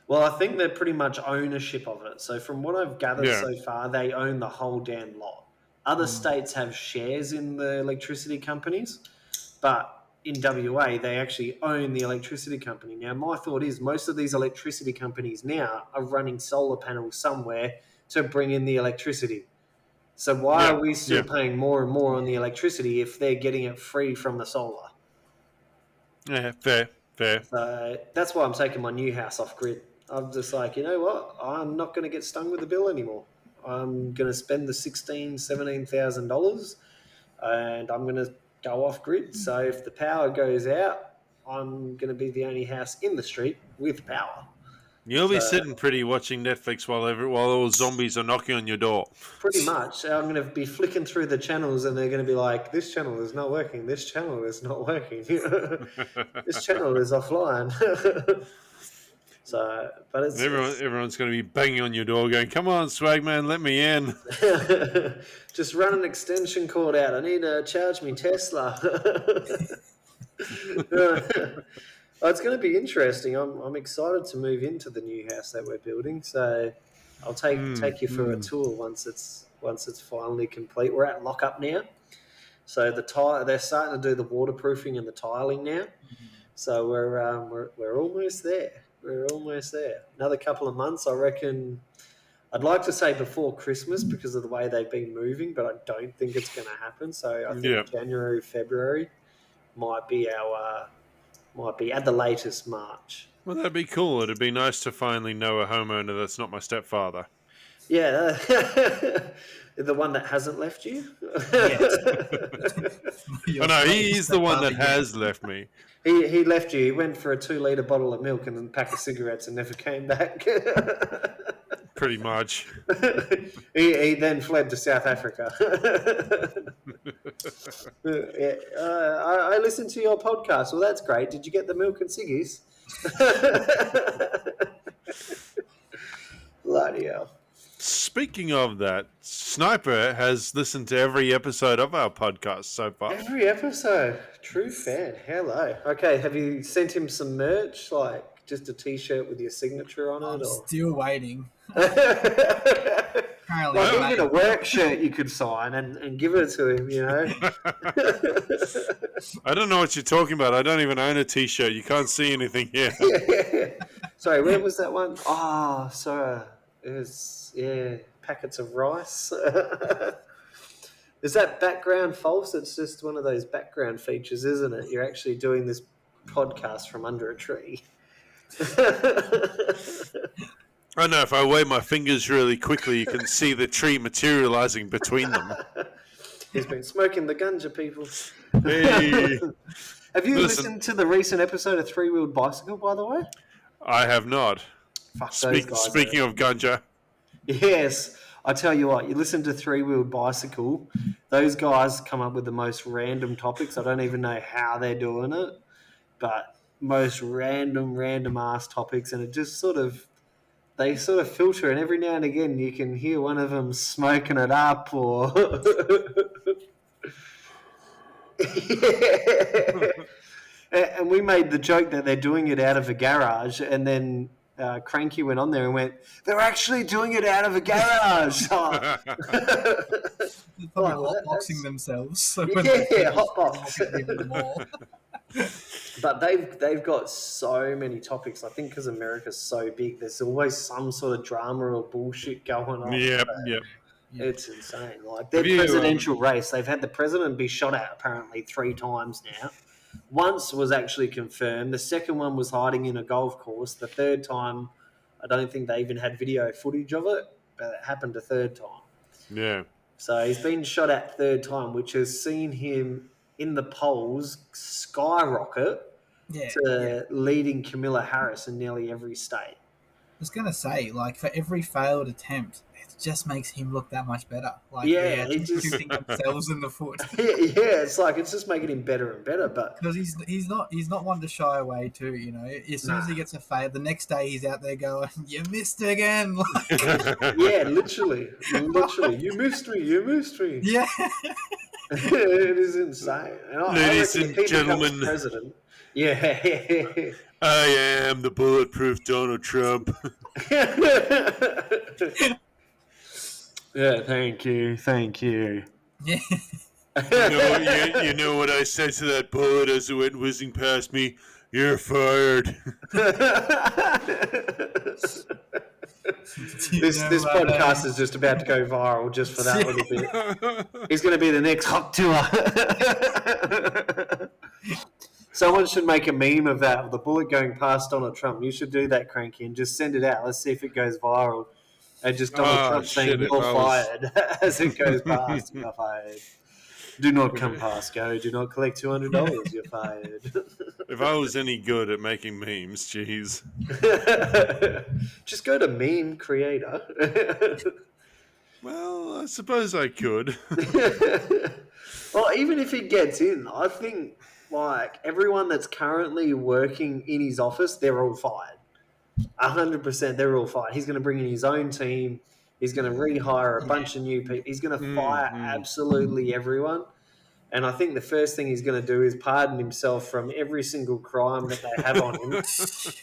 Well, I think they're pretty much ownership of it. So from what I've gathered so far, they own the whole damn lot. Other states have shares in the electricity companies, but in WA, they actually own the electricity company. Now, my thought is most of these electricity companies now are running solar panels somewhere to bring in the electricity. So why are we still paying more and more on the electricity if they're getting it free from the solar? Yeah, fair. So that's why I'm taking my new house off grid. I'm just like, you know what? I'm not going to get stung with the bill anymore. I'm going to spend the $17,000 and I'm going to go off grid. So if the power goes out, I'm going to be the only house in the street with power. You'll be sitting pretty watching Netflix while all zombies are knocking on your door. Pretty much. I'm going to be flicking through the channels and they're going to be like, this channel is not working. This channel is not working. This channel is offline. So, but it's everyone's going to be banging on your door, going, "Come on, Swagman, let me in." Just run an extension cord out. I need to charge me Tesla. It's going to be interesting. I'm excited to move into the new house that we're building. So, I'll take you for a tour once it's finally complete. We're at lockup now, so they're starting to do the waterproofing and the tiling now. So we're almost there. We're almost there. Another couple of months, I reckon. I'd like to say before Christmas because of the way they've been moving, but I don't think it's going to happen. So I think January, February might be at the latest March. Well, that'd be cool. It'd be nice to finally know a homeowner that's not my stepfather. Yeah, the one that hasn't left you. Oh no, he's the one that has left me. He left you. He went for a 2-litre bottle of milk and a pack of cigarettes and never came back. Pretty much. He then fled to South Africa. I listened to your podcast. Well, that's great. Did you get the milk and ciggies? Bloody hell. Speaking of that, Sniper has listened to every episode of our podcast so far. Every episode. True fan. Hello. Okay, have you sent him some merch, like just a T-shirt with your signature on it? I'm still waiting. Like even a work shirt you could sign and give it to him, you know? I don't know what you're talking about. I don't even own a T-shirt. You can't see anything here. Sorry, where was that one? Oh, sorry. It was, packets of rice. Is that background false? It's just one of those background features, isn't it? You're actually doing this podcast from under a tree. I know, if I wave my fingers really quickly, you can see the tree materializing between them. He's been smoking the ganja, people. Hey. Have you listened to the recent episode of Three Wheeled Bicycle, by the way? I have not. Fuck those guys. Speaking of ganja. Yes. I tell you what, you listen to Three Wheeled Bicycle, those guys come up with the most random topics. I don't even know how they're doing it, but most random ass topics, and it just they filter, and every now and again you can hear one of them smoking it up or... And we made the joke that they're doing it out of a garage, and then Cranky went on there and went, "They're actually doing it out of a garage." They're probably hotboxing themselves. So hotbox. But they've got so many topics. I think because America's so big, there's always some sort of drama or bullshit going on. Yep. It's insane. Like their presidential race, they've had the president be shot at apparently 3 times now. Once was actually confirmed. The second one was hiding in a golf course. The third time, I don't think they even had video footage of it, but it happened a third time. Yeah. So he's been shot at third time, which has seen him in the polls skyrocket to leading Kamala Harris in nearly every state. I was going to say, like, for every failed attempt, it just makes him look that much better. Like, he's just shooting themselves in the foot. It's just making him better and better. But because he's not one to shy away too. You know, as soon as he gets a fail, the next day he's out there going, "You missed again." Yeah, literally, you missed me. Yeah, it is insane. Ladies and gentlemen, president. Yeah. I am the bulletproof Donald Trump. Yeah, thank you. Yeah. You know what I said to that bullet as it went whizzing past me? You're fired. This podcast is just about to go viral just for that little bit. He's going to be the next hot tour. Someone should make a meme of that, of the bullet going past Donald Trump. You should do that, Cranky, and just send it out. Let's see if it goes viral. And just Donald Trump saying, "You're fired," as it goes past. "You're fired. Do not come past, go. Do not collect $200. You're fired." If I was any good at making memes, jeez. Just go to Meme Creator. Well, I suppose I could. Well, even if he gets in, I think like everyone that's currently working in his office, they're all fired. 100%, they're all fired. He's going to bring in his own team. He's going to rehire a bunch of new people. He's going to fire absolutely everyone. And I think the first thing he's going to do is pardon himself from every single crime that they have on him.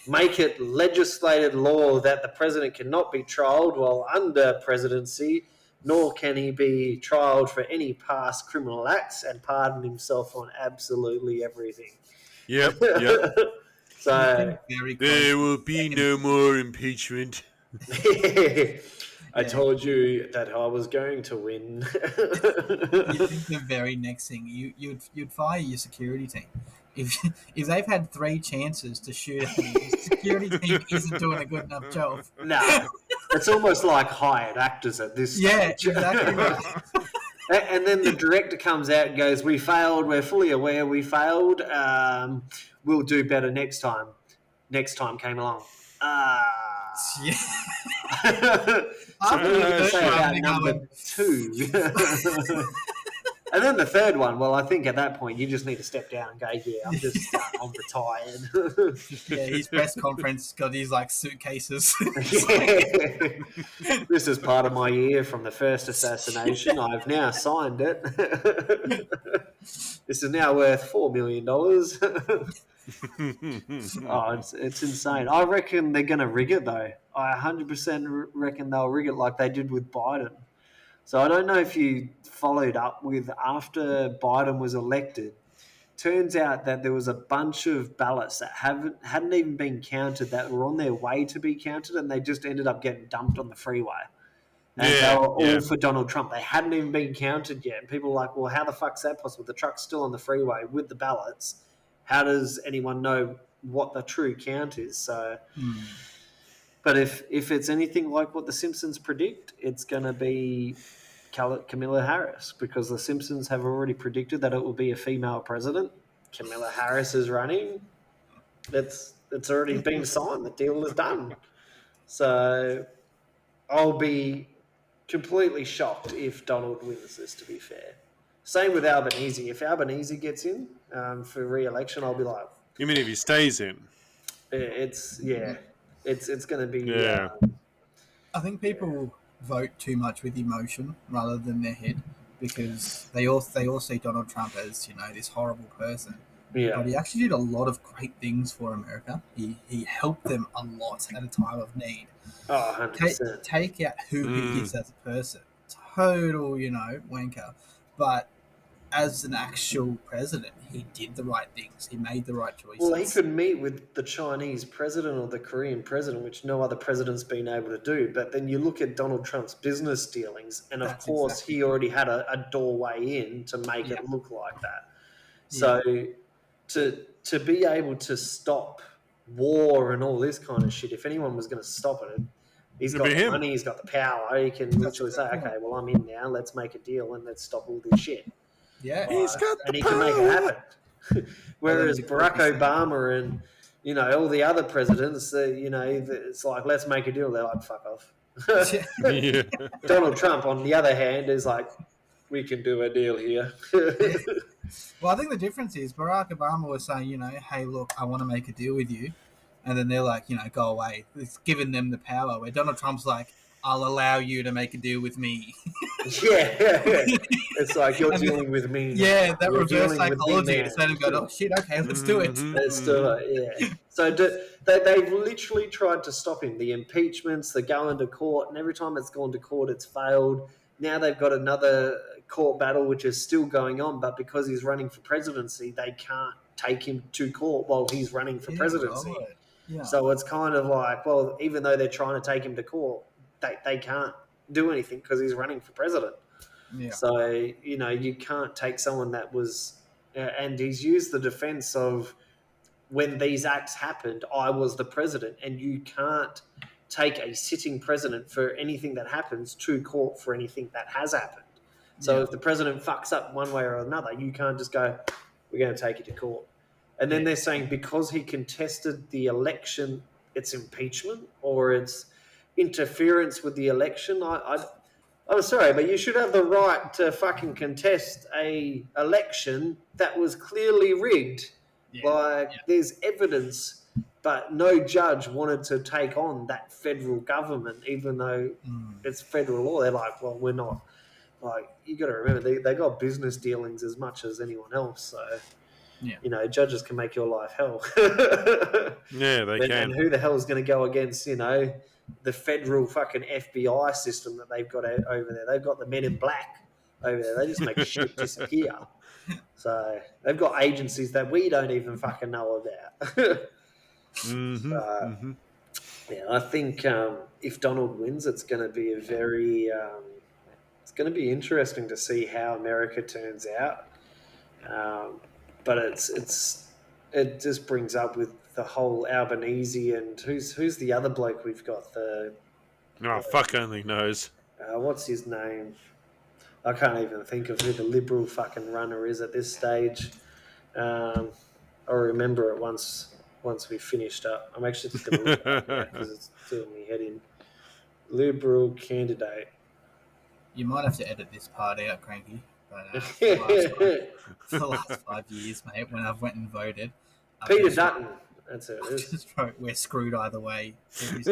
Make it legislated law that the president cannot be trialed while under presidency, nor can he be trialed for any past criminal acts, and pardon himself on absolutely everything. Yep. So there will be no more impeachment. I told you that I was going to win. You think the very next thing you'd fire your security team if they've had 3 chances to shoot at you. The security team isn't doing a good enough job. No, it's almost like hired actors at this stage. Yeah, exactly right. And then the director comes out and goes, "We failed. We're fully aware we failed. We'll do better next time." Next time came along. Yeah. So what are you going to say about number 2? And then the third one, well, I think at that point you just need to step down and go, "Yeah, I'm retired." Yeah, his press conference got these like suitcases. This is part of my year from the first assassination. I've now signed it. This is now worth $4 million. It's insane. I reckon they're going to rig it, though. I 100% reckon they'll rig it like they did with Biden. So I don't know if you followed up with after Biden was elected. Turns out that there was a bunch of ballots that hadn't even been counted that were on their way to be counted, and they just ended up getting dumped on the freeway. And they were all for Donald Trump. They hadn't even been counted yet. And people were like, "Well, how the fuck's that possible? The truck's still on the freeway with the ballots. How does anyone know what the true count is?" So, but if it's anything like what the Simpsons predict, it's going to be Camilla Harris, because the Simpsons have already predicted that it will be a female president. Camilla Harris is running. It's already been signed. The deal is done. So I'll be completely shocked if Donald wins this, to be fair. Same with Albanese. If Albanese gets in for re-election, I'll be like... You mean if he stays in? It's going to be... Yeah. I think people vote too much with emotion rather than their head, because they all see Donald Trump as, you know, this horrible person. Yeah. But he actually did a lot of great things for America. He helped them a lot at a time of need. Oh, 100%. Take out who he is as a person. Total, you know, wanker. But as an actual president, he did the right things. He made the right choices. Well, he could meet with the Chinese president or the Korean president, which no other president's been able to do. But then you look at Donald Trump's business dealings, and of course he already had a doorway in to make it look like that. So to be able to stop war and all this kind of shit, if anyone was going to stop it, he's got the money, he's got the power. He can literally say, okay, well, I'm in now. Let's make a deal and let's stop all this shit. Yeah, he's got the and he power. can make it happen. Whereas Barack Obama and, you know, all the other presidents, you know, it's like, let's make a deal. They're like, fuck off. Yeah. Donald Trump, on the other hand, is like, we can do a deal here. Well, I think the difference is Barack Obama was saying, you know, hey, look, I want to make a deal with you. And then they're like, you know, go away. It's giving them the power. Where Donald Trump's like, I'll allow you to make a deal with me. Yeah. It's like, you're dealing with me. Yeah, that reverse psychology. Instead of going, oh, shit, okay, let's do it. Let's do it, yeah. So they've literally tried to stop him. The impeachments, the going to court, and every time it's gone to court, it's failed. Now they've got another court battle, which is still going on, but because he's running for presidency, they can't take him to court while he's running for presidency. Right. Yeah. So it's kind of like, well, even though they're trying to take him to court, they can't do anything because he's running for president. Yeah. So, you know, you can't take someone that was... and he's used the defense of, when these acts happened, I was the president, and you can't take a sitting president for anything that happens to court for anything that has happened. So if the president fucks up one way or another, you can't just go, we're going to take you to court. And then they're saying because he contested the election, it's impeachment or it's interference with the election. I'm sorry, but you should have the right to fucking contest a election that was clearly rigged. There's evidence, but no judge wanted to take on that federal government, even though it's federal law. They're like, well, we're not. Like, you got to remember, they got business dealings as much as anyone else. So, you know, judges can make your life hell. Yeah, they can. And who the hell is going to go against, you know, the federal fucking FBI system that they've got over there? They've got the Men in Black over there. They just make shit disappear. So they've got agencies that we don't even fucking know about. Yeah, I think if Donald wins, it's going to be a very... it's going to be interesting to see how America turns out. But it just brings up with the whole Albanese and who's the other bloke we've got? Fuck only knows. What's his name? I can't even think of who the Liberal fucking runner is at this stage. I'll remember it once we finished up. I'm actually just going to look at it because it's doing me head in. Liberal candidate. You might have to edit this part out, Cranky. But for the last 5 years, mate, when I've went and voted, Peter Dutton. That's it. I just wrote, we're screwed either way. Just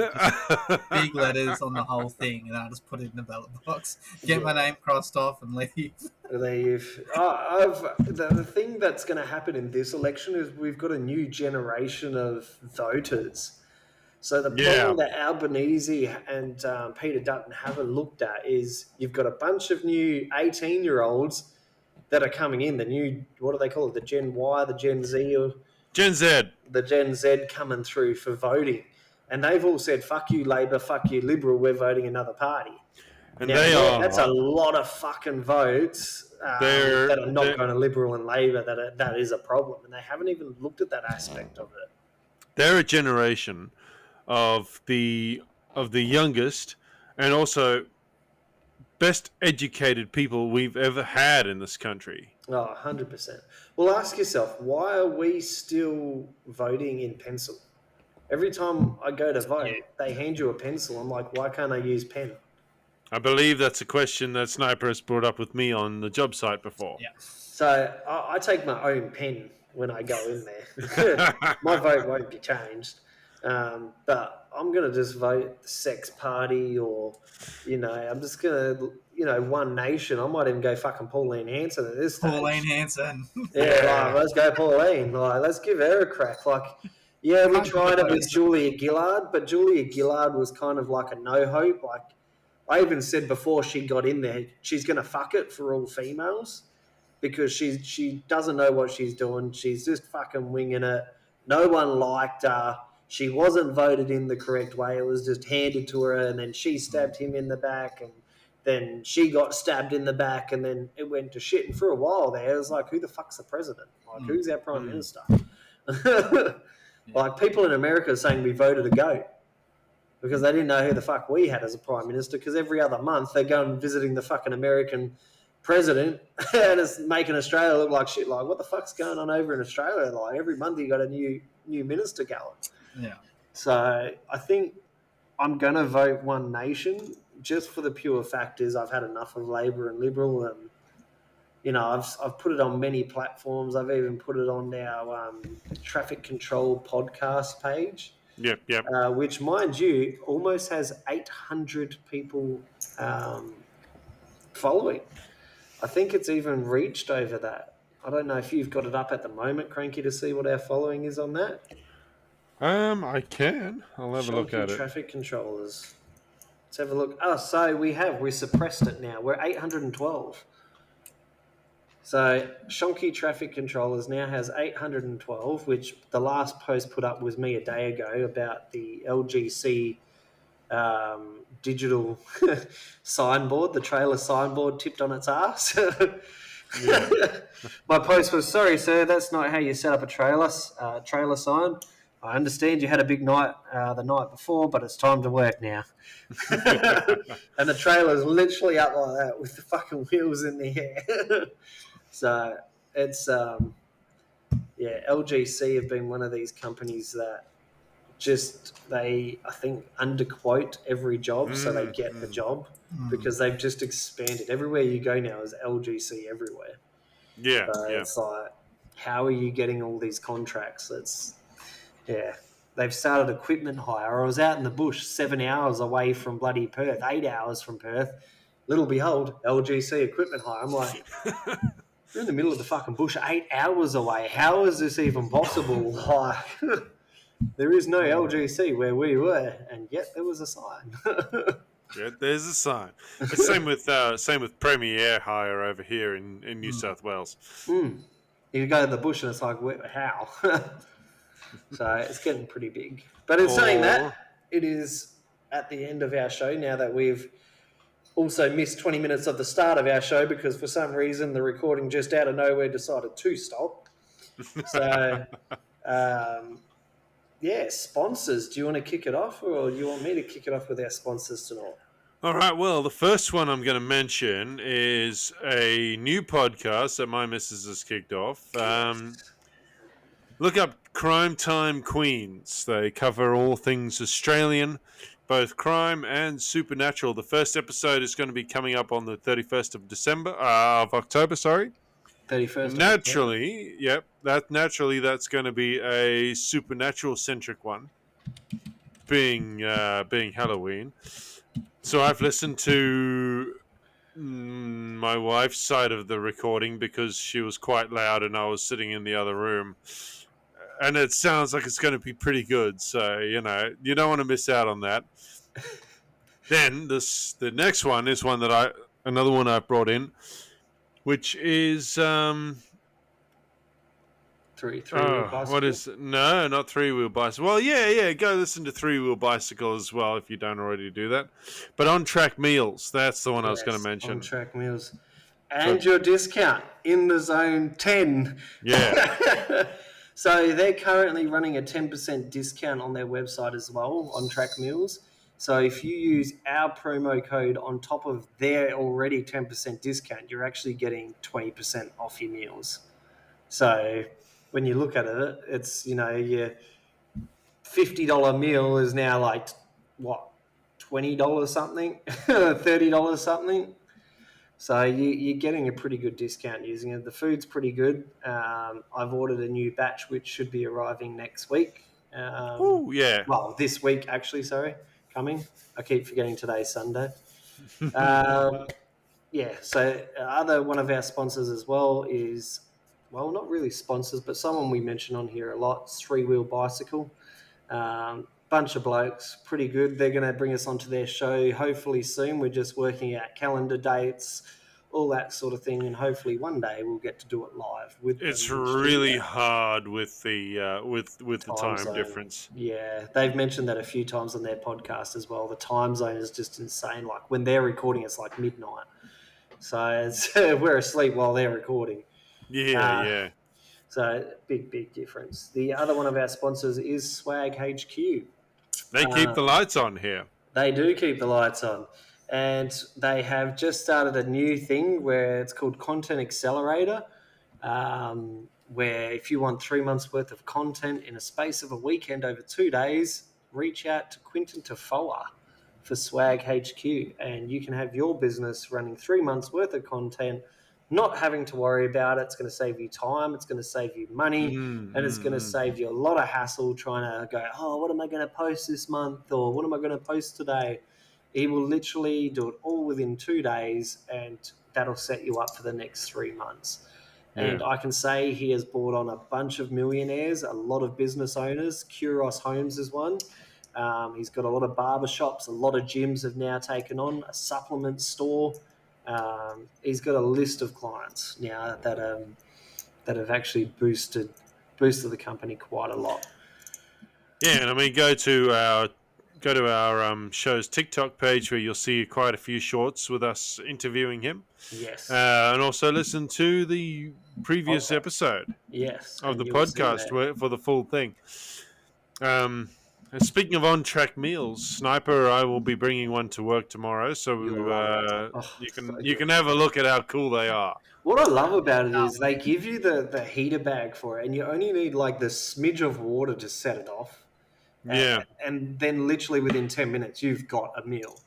big letters on the whole thing, and I just put it in the ballot box, get my name crossed off, and leave. The thing that's going to happen in this election is we've got a new generation of voters. So the problem that Albanese and Peter Dutton haven't looked at is you've got a bunch of new 18-year-olds that are coming in, the new, what do they call it, the Gen Y, the Gen Z, or Gen Z. The Gen Z coming through for voting. And they've all said, fuck you, Labor, fuck you, Liberal, we're voting another party. And now, that's a lot of fucking votes that are not going to Liberal and Labor. That is a problem. And they haven't even looked at that aspect of it. They're a generation of the youngest, and also best educated people we've ever had in this country. Oh, 100%. Well, ask yourself, why are we still voting in pencil? Every time I go to vote, they hand you a pencil. I'm like, why can't I use pen? I believe that's a question that Sniper has brought up with me on the job site before. Yeah. So I take my own pen when I go in there. My vote won't be changed. But I'm going to just vote the Sex Party or, I'm just going to, One Nation. I might even go fucking Pauline Hanson at this stage. Pauline Hanson. Yeah, let's go Pauline. Let's give her a crack. Yeah, we tried it with Julia Gillard, but Julia Gillard was kind of like a no-hope. I even said before she got in there, she's going to fuck it for all females because she doesn't know what she's doing. She's just fucking winging it. No one liked her. She wasn't voted in the correct way. It was just handed to her, and then she stabbed him in the back, and then she got stabbed in the back, and then it went to shit. And for a while there, it was like, who the fuck's the president? Who's our prime minister? People in America are saying we voted a goat because they didn't know who the fuck we had as a prime minister, because every other month they're going and visiting the fucking American president and it's making Australia look like shit. What the fuck's going on over in Australia? Every month you got a new minister going. Yeah. So I think I'm going to vote One Nation just for the pure fact is I've had enough of Labor and Liberal, and I've put it on many platforms. I've even put it on our traffic control podcast page. Yep. Which, mind you, almost has 800 people following. I think it's even reached over that. I don't know if you've got it up at the moment, Cranky, to see what our following is on that. I can. I'll have a look at it. Traffic controllers. Let's have a look. Oh, so we suppressed it now. We're 812. So Shonky Traffic Controllers now has 812, which the last post put up was me a day ago about the LGC digital signboard, the trailer signboard tipped on its ass. My post was, sorry, sir, that's not how you set up a trailer sign. I understand you had a big night the night before, but it's time to work now. And the trailer's literally up like that with the fucking wheels in the air. So it's, LGC have been one of these companies that I think, underquote every job so they get the job because they've just expanded. Everywhere you go now is LGC everywhere. Yeah. It's like, how are you getting all these contracts? They've started equipment hire. I was out in the bush 7 hours away from bloody Perth, 8 hours from Perth. Little behold, LGC equipment hire. I'm like, you're in the middle of the fucking bush 8 hours away. How is this even possible? There is no LGC where we were, and yet there was a sign. Yeah, there's a sign. It's same with Premier Hire over here in New South Wales. You go to the bush and it's like, how? So it's getting pretty big. But in saying that, it is at the end of our show now that we've also missed 20 minutes of the start of our show because for some reason the recording just out of nowhere decided to stop. So, sponsors. Do you want to kick it off or do you want me to kick it off with our sponsors tonight? All right, well, the first one I'm going to mention is a new podcast that my missus has kicked off. Look up Crime Time Queens. They cover all things Australian, both crime and supernatural. The first episode is going to be coming up on the 31st of October, sorry. 31st. Naturally, that's going to be a supernatural-centric one, being Halloween. So I've listened to my wife's side of the recording because she was quite loud and I was sitting in the other room. And it sounds like it's going to be pretty good. So, you don't want to miss out on that. Then the next one is another one I brought in, which is Three-wheel bicycle. What is it? No, not Three-Wheel Bicycle. Well, yeah, go listen to Three-Wheel Bicycle as well if you don't already do that. But On Track Meals, that's the one I was going to mention. On Track Meals. And your discount in the zone 10. Yeah. So they're currently running a 10% discount on their website as well, On Track Meals. So if you use our promo code on top of their already 10% discount, you're actually getting 20% off your meals. So when you look at it, it's, your $50 meal is now like, what, $20 something, $30 something. So you're getting a pretty good discount using it. The food's pretty good. I've ordered a new batch, which should be arriving next week. Oh, yeah. Well, this week, actually, coming. I keep forgetting today's Sunday. Yeah, so other one of our sponsors as well is, well, not really sponsors, but someone we mention on here a lot, Three Wheel Bicycle. Bunch of blokes, pretty good. They're going to bring us onto their show hopefully soon. We're just working out calendar dates, all that sort of thing, and hopefully one day we'll get to do it live. It's really hard with the with the time difference. Yeah, they've mentioned that a few times on their podcast as well. The time zone is just insane. Like when they're recording, it's like midnight, so we're asleep while they're recording. Yeah. So big difference. The other one of our sponsors is Swag HQ. They keep the lights on here. They do keep the lights on. And they have just started a new thing where it's called Content Accelerator, where if you want 3 months worth of content in a space of a weekend over 2 days, reach out to Quinton Tafoa for Swag HQ. And you can have your business running 3 months worth of content, not having to worry about it. It's going to save you time. It's going to save you money. And it's going to save you a lot of hassle trying to go, oh, what am I going to post this month? Or what am I going to post today? He will literally do it all within 2 days, and that'll set you up for the next 3 months. Yeah. And I can say he has brought on a bunch of millionaires, a lot of business owners. Kuros Homes is one. He's got a lot of barbershops. A lot of gyms have now taken on, a supplement store. He's got a list of clients now that have actually boosted the company quite a lot. Yeah, and I mean, go to our show's TikTok page where you'll see quite a few shorts with us interviewing him. Yes, and also listen to the previous episode. Yes, of the podcast for the full thing. Speaking of on-track meals, Sniper, I will be bringing one to work tomorrow, so you can have a look at how cool they are. What I love about it is they give you the heater bag for it, and you only need like the smidge of water to set it off. And then literally within 10 minutes, you've got a meal.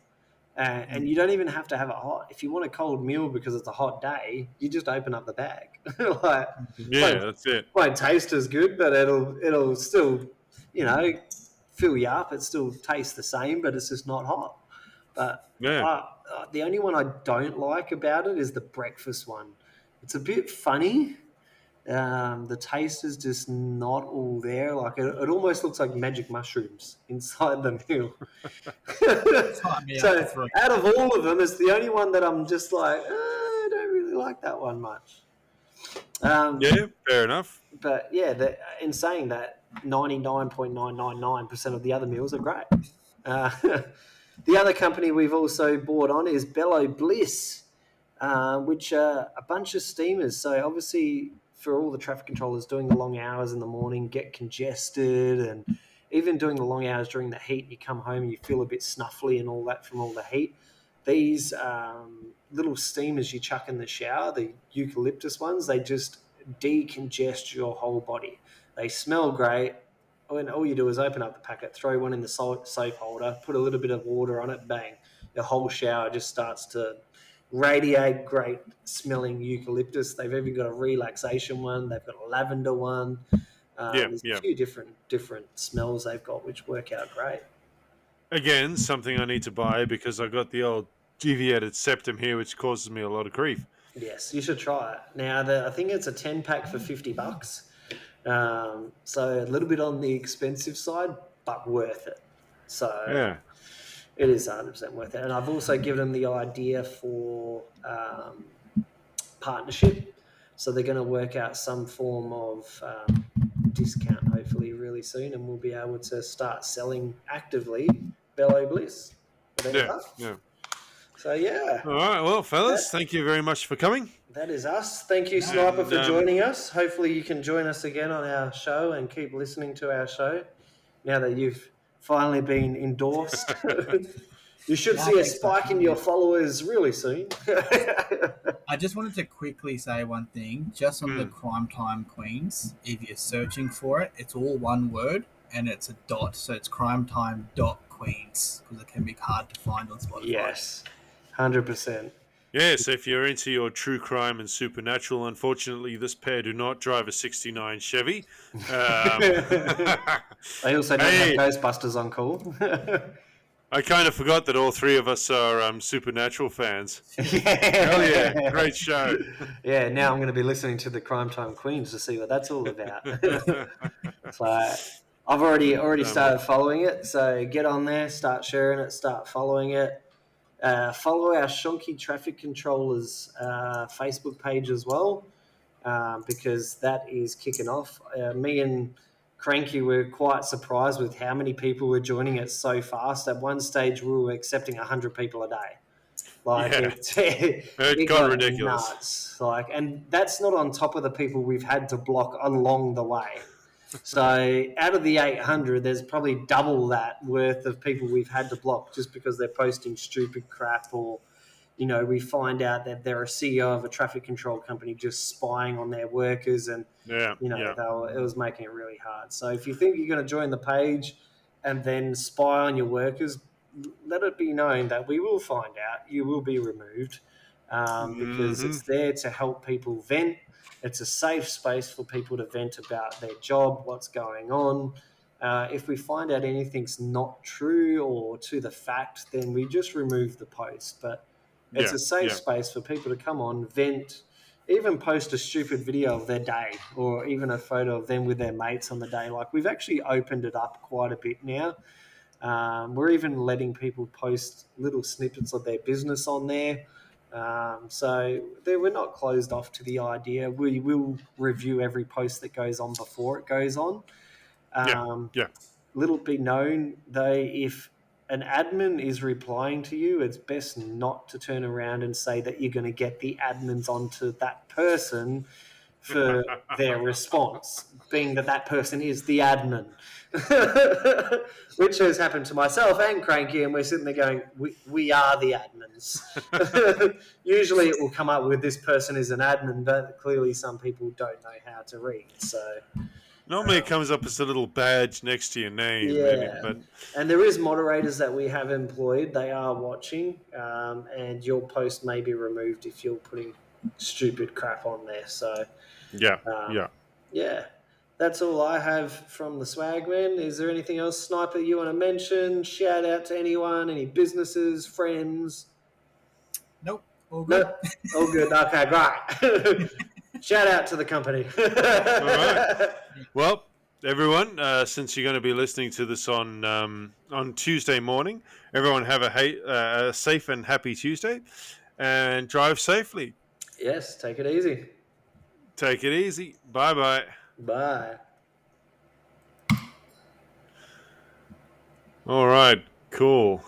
And you don't even have to have it hot. If you want a cold meal because it's a hot day, you just open up the bag. That's it. Won't taste as good, but it'll still, fill you up. It still tastes the same, but it's just not hot. But the only one I don't like about it is the breakfast one. It's a bit funny. The taste is just not all there. Like it almost looks like magic mushrooms inside the meal. So out of all of them, it's the only one that I'm just like, I don't really like that one much. Fair enough. But yeah, in saying that, 99.999% of the other meals are great. The other company we've also bought on is Bello Bliss, which are a bunch of steamers. So obviously for all the traffic controllers doing the long hours in the morning, get congested, and even doing the long hours during the heat, you come home and you feel a bit snuffly and all that from all the heat. These little steamers you chuck in the shower, the eucalyptus ones, they just decongest your whole body. They smell great. And all you do is open up the packet, throw one in the soap holder, put a little bit of water on it, bang. The whole shower just starts to radiate great smelling eucalyptus. They've even got a relaxation one. They've got a lavender one. There's a few different smells they've got, which work out great. Again, something I need to buy because I've got the old deviated septum here, which causes me a lot of grief. Yes, you should try it. Now, I think it's a 10-pack for $50. So a little bit on the expensive side, but worth it. So it is 100% worth it. And I've also given them the idea for partnership. So they're going to work out some form of discount hopefully really soon, and we'll be able to start selling actively Bello Bliss. Yeah. So yeah. All right, well, fellas, thank you very much for coming. That is us. Thank you, Sniper, for joining us. Hopefully you can join us again on our show and keep listening to our show now that you've finally been endorsed. You should see a spike in your followers really soon. I just wanted to quickly say one thing, just on the Crime Time Queens. If you're searching for it, it's all one word and it's a dot, so it's crimetime.queens, because it can be hard to find on Spotify. Yes, 100%. Yes, if you're into your true crime and supernatural, unfortunately, this pair do not drive a '69 Chevy. They also don't have Ghostbusters on call. I kind of forgot that all three of us are supernatural fans. Yeah. Hell yeah, great show. Yeah, now I'm going to be listening to the Crime Time Queens to see what that's all about. So I've already started following it, so get on there, start sharing it, start following it. Follow our Shonky Traffic Controllers Facebook page as well, because that is kicking off. Me and Cranky were quite surprised with how many people were joining it so fast. At one stage, we were accepting 100 people a day. Like it got ridiculous. Nuts. And that's not on top of the people we've had to block along the way. So out of the 800, there's probably double that worth of people we've had to block just because they're posting stupid crap, or, we find out that they're a CEO of a traffic control company just spying on their workers, and it was making it really hard. So if you think you're going to join the page and then spy on your workers, let it be known that we will find out. You will be removed, because it's there to help people vent. It's a safe space for people to vent about their job, what's going on. If we find out anything's not true or to the fact, then we just remove the post. But it's a safe space for people to come on, vent, even post a stupid video of their day, or even a photo of them with their mates on the day. Like, we've actually opened it up quite a bit now. We're even letting people post little snippets of their business on there. So we're not closed off to the idea. We will review every post that goes on before it goes on. Little be known, though, if an admin is replying to you, it's best not to turn around and say that you're going to get the admins onto that person for their response, being that person is the admin. Which has happened to myself and Cranky, and we're sitting there going, we are the admins. Usually it will come up with this person is an admin, but clearly some people don't know how to read. So normally it comes up as a little badge next to your name. And there is moderators that we have employed. They are watching, and your post may be removed if you're putting stupid crap on there. So that's all I have from the Swagman. Is there anything else, Sniper, you want to mention? Shout out to anyone, any businesses, friends? Nope. All good. Nope. All good. Okay, great. Shout out to the company. All right. Well, everyone, since you're going to be listening to this on Tuesday morning, everyone have a safe and happy Tuesday, and drive safely. Yes, take it easy. Take it easy. Bye-bye. Bye. All right, cool.